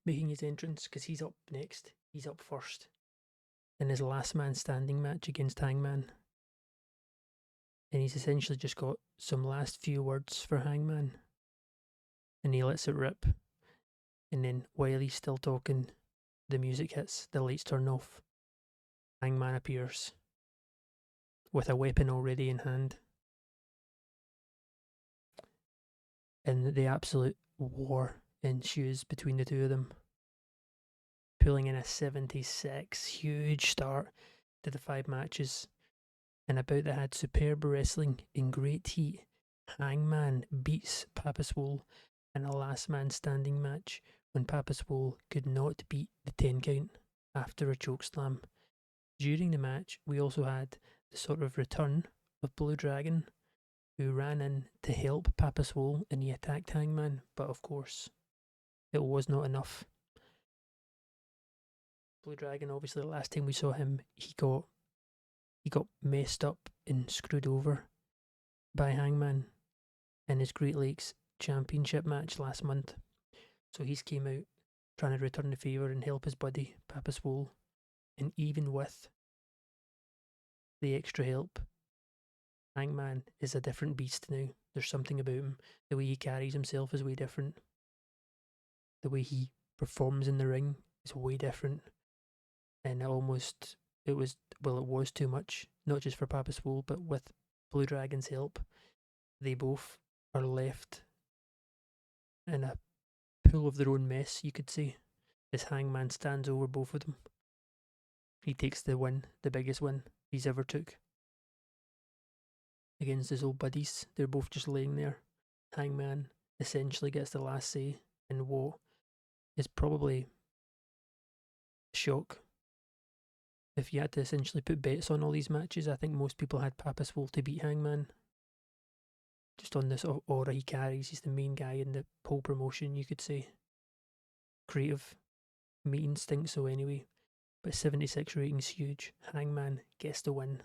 making his entrance because he's up next. He's up first in his last man standing match against Hangman. And he's essentially just got some last few words for Hangman. And he lets it rip. And then while he's still talking, the music hits, the lights turn off. Hangman appears with a weapon already in hand. And the absolute war ensues between the two of them. Pulling in a 76, huge start to the 5 matches. And about that had superb wrestling in great heat. Hangman beats Papa Swole in a last man standing match when Papa Swole could not beat the 10 count after a chokeslam. During the match, we also had the sort of return of Blue Dragon, who ran in to help Papa Swole and he attacked Hangman, but of course, it was not enough. Blue Dragon, obviously, the last time we saw him, he got messed up and screwed over by Hangman in his Great Lakes Championship match last month. So he's came out trying to return the favour and help his buddy, Papa Swole. And even with the extra help, Hangman is a different beast now. There's something about him. The way he carries himself is way different. The way he performs in the ring is way different. And it was too much, not just for Papa Swole, but with Blue Dragon's help, they both are left in a pool of their own mess, you could say, as Hangman stands over both of them. He takes the win, the biggest win he's ever took against his old buddies. They're both just laying there. Hangman essentially gets the last say in what is probably a shock if you had to essentially put bets on all these matches, I think most people had Papaswol to beat Hangman. Just on this aura he carries, he's the main guy in the whole promotion, you could say. Creative, meeting stinks so anyway, but 76 rating's huge. Hangman gets the win.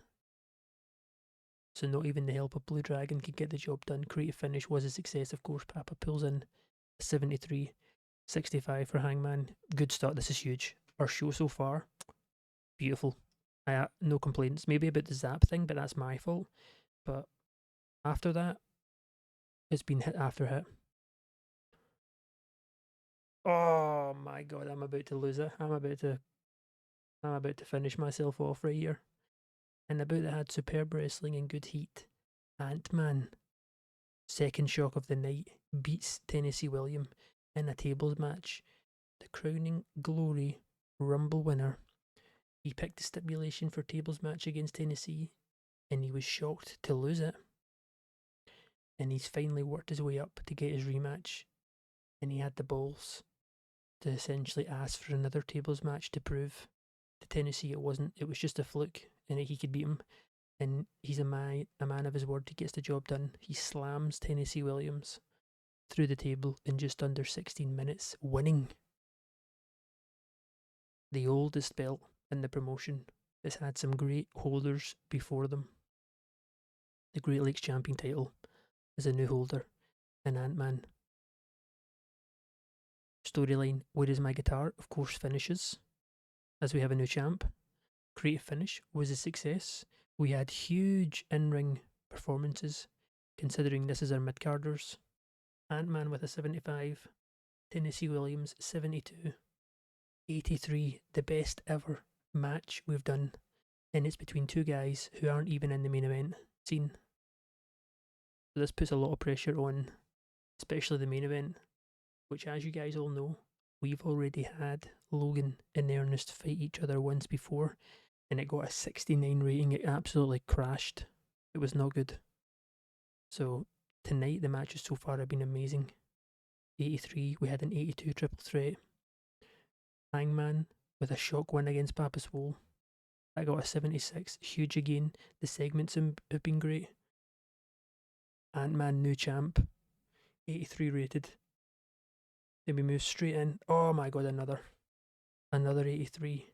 So not even the help of Blue Dragon could get the job done. Creative finish was a success, of course. Papa pulls in 73, 65 for Hangman. Good start, this is huge. Our show so far, beautiful. No complaints. Maybe about the Zap thing, but that's my fault. But after that, it's been hit after hit. Oh my god, I'm about to lose it. I'm about to finish myself off right here. And the bout that had superb wrestling and good heat, Ant-Man, second shock of the night, beats Tennessee William in a tables match. The crowning glory Rumble winner. He picked the stipulation for tables match against Tennessee, and he was shocked to lose it. And he's finally worked his way up to get his rematch, and he had the balls to essentially ask for another tables match to prove to Tennessee it was just a fluke and that he could beat him. And he's a man of his word. He gets the job done. He slams Tennessee Williams through the table in just under 16 minutes, winning. The oldest belt in the promotion has had some great holders before them. The Great Lakes Champion title is a new holder, and Ant-Man. Storyline, Where Is My Guitar? Of course finishes, as we have a new champ. Creative finish was a success. We had huge in-ring performances, considering this is our mid-carders. Ant-Man with a 75, Tennessee Williams 72, 83, the best ever match we've done, and it's between two guys who aren't even in the main event scene. So this puts a lot of pressure on, especially the main event, which, as you guys all know, we've already had Logan and Ernest fight each other once before, and it got a 69 rating. It absolutely crashed. It was not good. So tonight the matches so far have been amazing. 83, we had an 82 triple threat. Hangman with a shock win against Papaswol. I got a 76, huge again. The segments have been great. Ant-Man new champ, 83 rated. Then we move straight in. Oh my god, another 83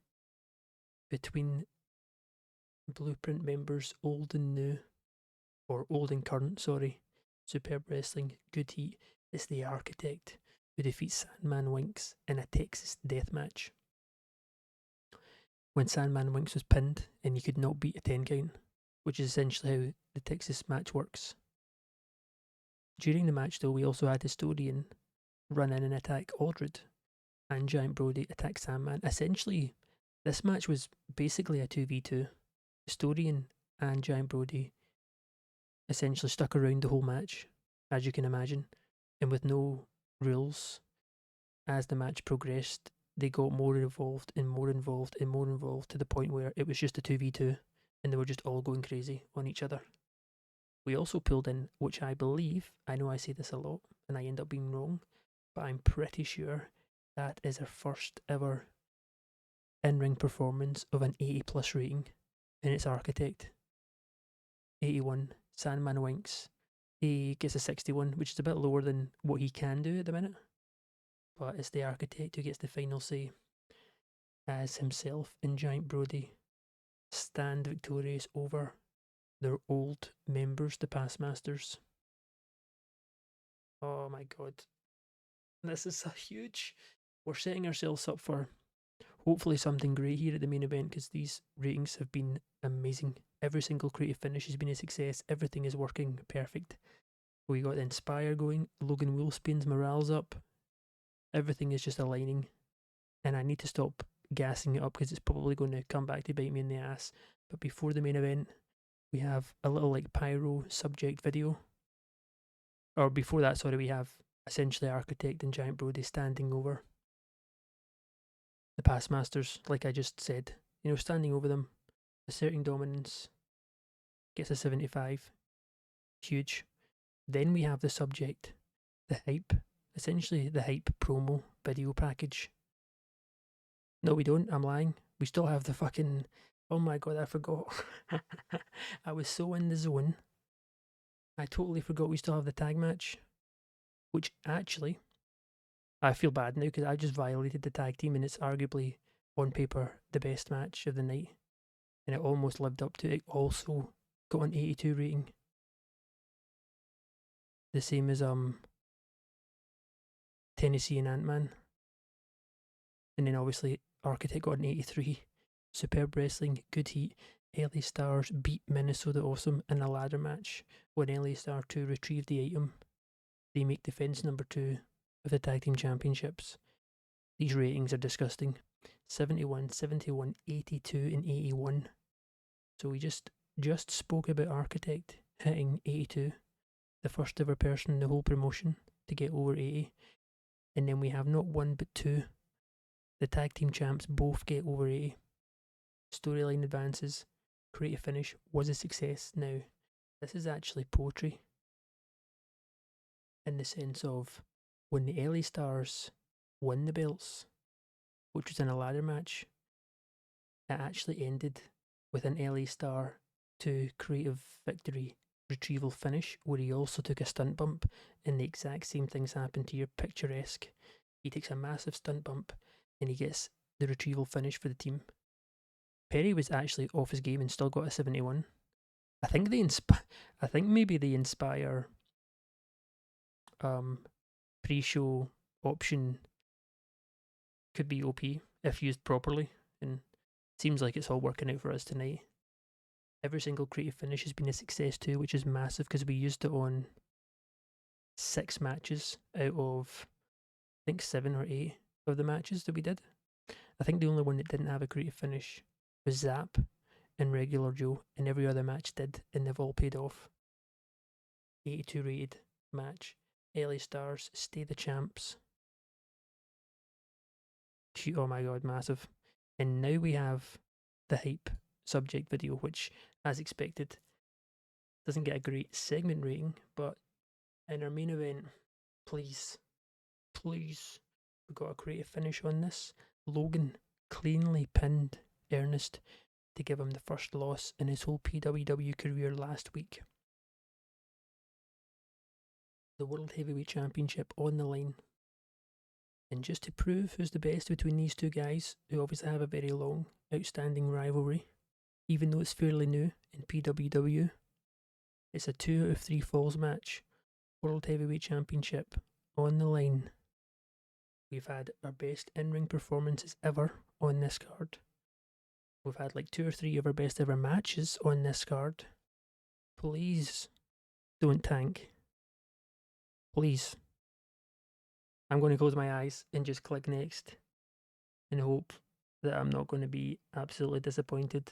between Blueprint members, old and new, or old and current, sorry. Superb wrestling, good heat. It's the Architect who defeats Sandman Winks in a Texas death match. When Sandman Winks was pinned and he could not beat a 10 count, which is essentially how the Texas match works. During the match though, we also had Historian run in and attack Aldred, and Giant Brody attack Sandman. Essentially, this match was basically a 2v2. Historian and Giant Brody essentially stuck around the whole match, as you can imagine, and with no rules. As the match progressed, they got more involved and more involved and more involved to the point where it was just a 2v2 and they were just all going crazy on each other. We also pulled in, which I believe, I know I say this a lot and I end up being wrong, but I'm pretty sure that is our first ever in-ring performance of an 80 plus rating, and it's Architect. 81, Sandman Winks. He gets a 61, which is a bit lower than what he can do at the minute. But it's the Architect who gets the final say, as himself and Giant Brody stand victorious over their old members, the Past Masters. Oh my god. This is so huge. We're setting ourselves up for hopefully something great here at the main event, because these ratings have been amazing. Every single creative finish has been a success. Everything is working perfect. We got the Inspire going. Logan Wolfsbane's morale's up. Everything is just aligning. And I need to stop gassing it up because it's probably going to come back to bite me in the ass. But before the main event, we have a little like pyro subject video. Or before that, sorry, we have essentially Architect and Giant Brody standing over the Past Masters, like I just said. You know, standing over them, asserting dominance. Gets a 75. Huge. Then we have the subject, the hype. Essentially the hype promo video package. No, we don't. I'm lying. We still have the fucking. Oh my god, I forgot. I was so in the zone. I totally forgot we still have the tag match. Which actually, I feel bad now because I just violated the tag team and it's arguably, on paper, the best match of the night. And it almost lived up to it. Also got an 82 rating. The same as Tennessee and Ant-Man. And then obviously Architect got an 83. Superb wrestling, good heat. LA Stars beat Minnesota Awesome in a ladder match when LA Star 2 retrieved the item. They make defense number 2 of the Tag Team Championships. These ratings are disgusting. 71, 71, 82 and 81. So we just spoke about Architect hitting 82. The first ever person in the whole promotion to get over 80. And then we have not one but two. The tag team champs both get over 80. Storyline advances. Creative finish was a success. Now, this is actually poetry. In the sense of when the LA Stars won the belts, which was in a ladder match, it actually ended with an LA Star to creative victory retrieval finish, where he also took a stunt bump, and the exact same things happened to your picturesque. He takes a massive stunt bump and he gets the retrieval finish for the team. Perry was actually off his game and still got a 71. I think I think maybe the Inspire pre-show option could be OP if used properly, and it seems like it's all working out for us tonight. Every single creative finish has been a success too, which is massive because we used it on 6 matches out of, I think, 7 or 8 of the matches that we did. I think the only one that didn't have a creative finish was Zap and Regular Joe, and every other match did, and they've all paid off. 82 rated match. LA Stars stay the champs. Oh my god, massive. And now we have the hype subject video, which, as expected, doesn't get a great segment rating, but in our main event, please, we got a creative finish on this. Logan cleanly pinned Ernest to give him the first loss in his whole PWW career last week. The World Heavyweight Championship on the line. And just to prove who's the best between these two guys, who obviously have a very long, outstanding rivalry, even though it's fairly new in PWW, it's a 2 out of 3 falls match. World Heavyweight Championship on the line. We've had our best in-ring performances ever on this card. We've had like 2 or 3 of our best ever matches on this card. Please don't tank. Please. I'm going to close my eyes and just click next and hope that I'm not going to be absolutely disappointed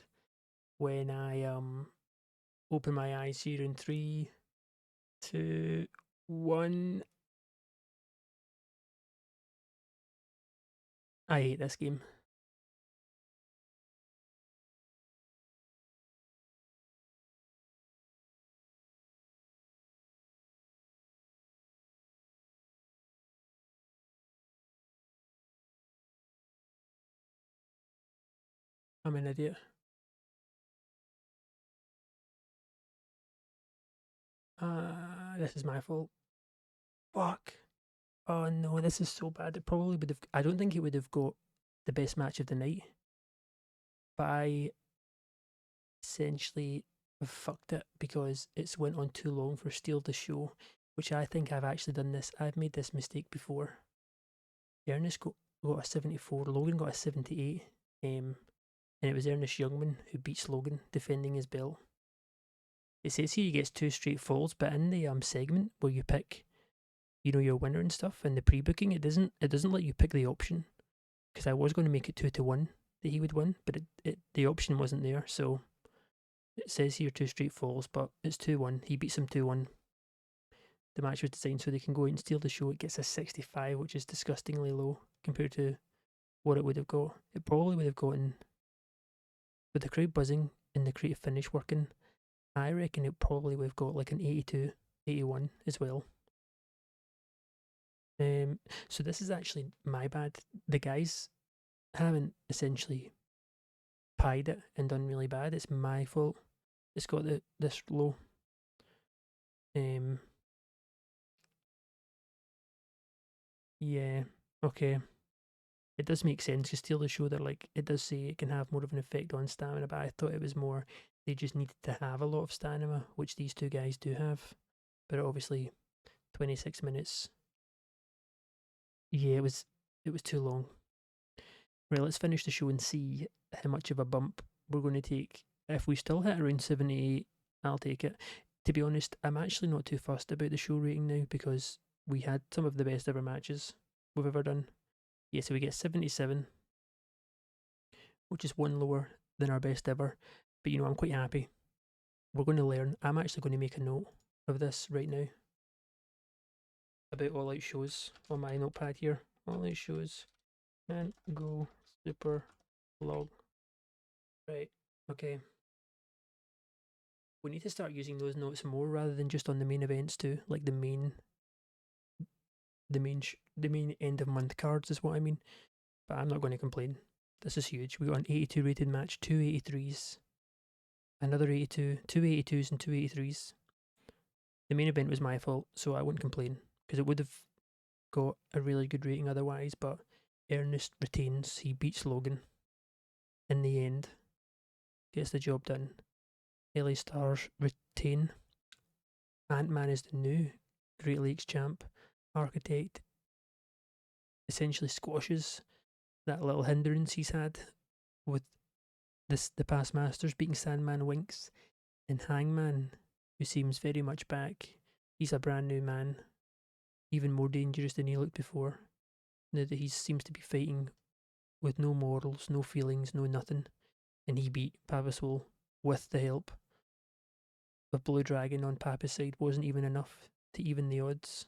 when I open my eyes here in 3, 2, 1. I hate this game. I'm an idiot. This is my fault. Fuck. Oh no, this is so bad. It probably would have. I don't think it would have got the best match of the night. But I essentially fucked it because it's went on too long for Steal the Show, which I think I've actually done this. I've made this mistake before. Ernest got a 74, Logan got a 78, and it was Ernest Youngman who beats Logan, defending his belt. It says here he gets 2 straight falls, but in the segment where you pick, your winner and stuff, in the pre-booking, it doesn't let you pick the option, because I was going to make it 2-1 that he would win, but the option wasn't there, so it says here 2 straight falls, but it's 2-1. He beats him 2-1. The match was designed so they can go out and steal the show. It gets a 65, which is disgustingly low compared to what it would have got. It probably would have gotten, with the crowd buzzing and the creative finish working, I reckon it probably would have got like an 82, 81 as well. So this is actually my bad. The guys haven't essentially pied it and done really bad. It's my fault. It's got this low. Yeah, okay. It does make sense because Steal the Show, they're like, it does say it can have more of an effect on stamina, but I thought it was more they just needed to have a lot of stamina, which these two guys do have. But obviously, 26 minutes. Yeah, it was too long. Right, let's finish the show and see how much of a bump we're going to take. If we still hit around 78, I'll take it. To be honest, I'm actually not too fussed about the show rating now because we had some of the best ever matches we've ever done. Yeah, so we get 77, which is one lower than our best ever. But I'm quite happy. We're going to learn. I'm actually going to make a note of this right now about all out shows on my notepad here. All out shows and go super long. Right, okay. We need to start using those notes more rather than just on the main events too, like the main end of month cards is what I mean. But I'm not going to complain. This is huge. We got an 82 rated match, two 83s, another 82, two 82s and two 83s. The main event was my fault, so I wouldn't complain because it would have got a really good rating otherwise. But Ernest retains. He beats Logan in the end, gets the job done. LA Stars retain. Ant-Man is the new Great Lakes champ. Architect essentially squashes that little hindrance he's had with the past masters, beating Sandman Winks and Hangman, who seems very much back. He's a brand new man, even more dangerous than he looked before. Now that he seems to be fighting with no morals, no feelings, no nothing, and he beat Pavasol with the help of Blue Dragon on Papa's side wasn't even enough to even the odds.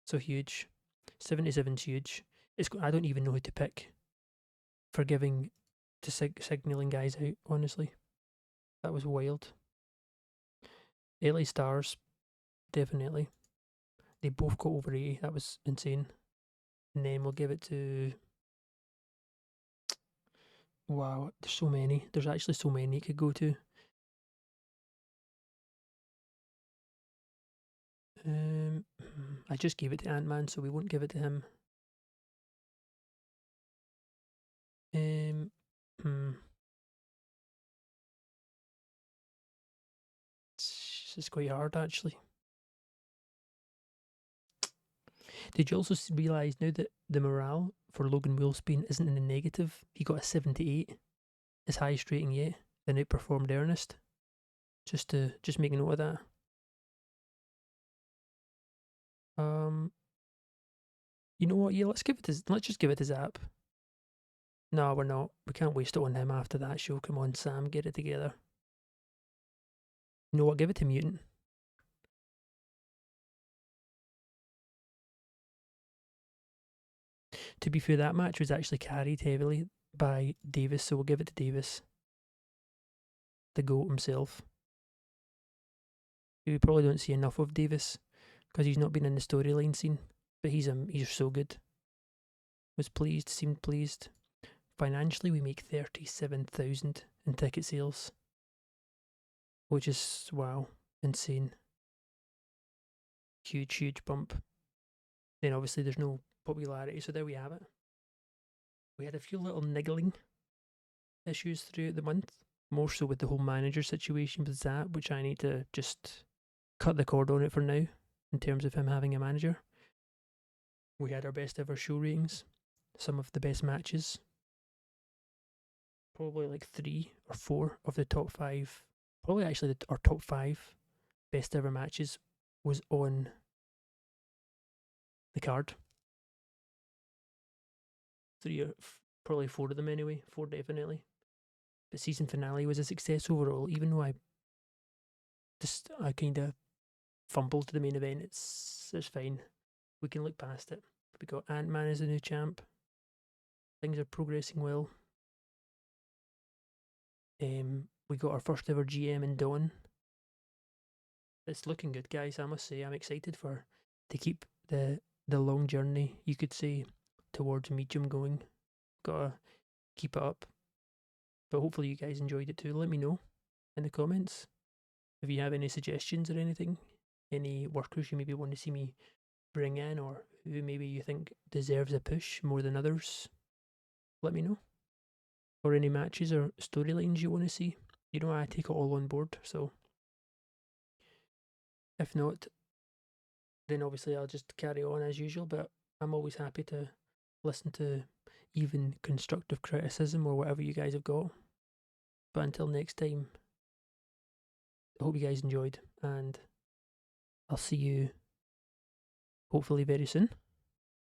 So huge. 77's huge. I don't even know who to pick for giving to signalling guys out, honestly. That was wild. LA Stars, definitely. They both got over 80. That was insane. And then we'll give it to. Wow, there's so many. There's actually so many it could go to. I just gave it to Ant-Man, so we won't give it to him. It's quite hard, actually. Did you also realise now that the morale for Logan Wolfsbane isn't in the negative? He got a 78, his highest rating yet, and outperformed Ernest. Just make a note of that. You know what? Yeah, let's just give it to Zap. No, we're not. We can't waste it on him after that show. Come on, Sam, get it together. You know what? Give it to Mutant. To be fair, that match was actually carried heavily by Davis, so we'll give it to Davis, the GOAT himself. We probably don't see enough of Davis because he's not been in the storyline scene, but he's so good. Was pleased, seemed pleased. Financially, we make 37,000 in ticket sales, which is wow, insane. Huge bump. Then obviously there's no popularity, so there we have it. We had a few little niggling issues throughout the month, more so with the whole manager situation with Zap, which I need to just cut the cord on it for now in terms of him having a manager. We had our best ever show ratings, some of the best matches, probably like 3 or 4 of the top 5, probably actually our top 5 best ever matches was on the card. 3 or probably 4 of them anyway, 4 definitely. The season finale was a success overall, even though I kind of fumbled to the main event. It's fine. We can look past it. We got Ant-Man as the new champ. Things are progressing well. We got our first ever GM in Dawn. It's looking good, guys. I must say, I'm excited to keep the long journey, you could say, towards Medium going. Gotta keep it up. But hopefully you guys enjoyed it too. Let me know in the comments if you have any suggestions or anything, any workers you maybe want to see me bring in, or who maybe you think deserves a push more than others. Let me know. Or any matches or storylines you want to see. You know, I take it all on board. So if not, then obviously I'll just carry on as usual. But I'm always happy to listen to even constructive criticism or whatever you guys have got. But until next time, I hope you guys enjoyed, and I'll see you hopefully very soon.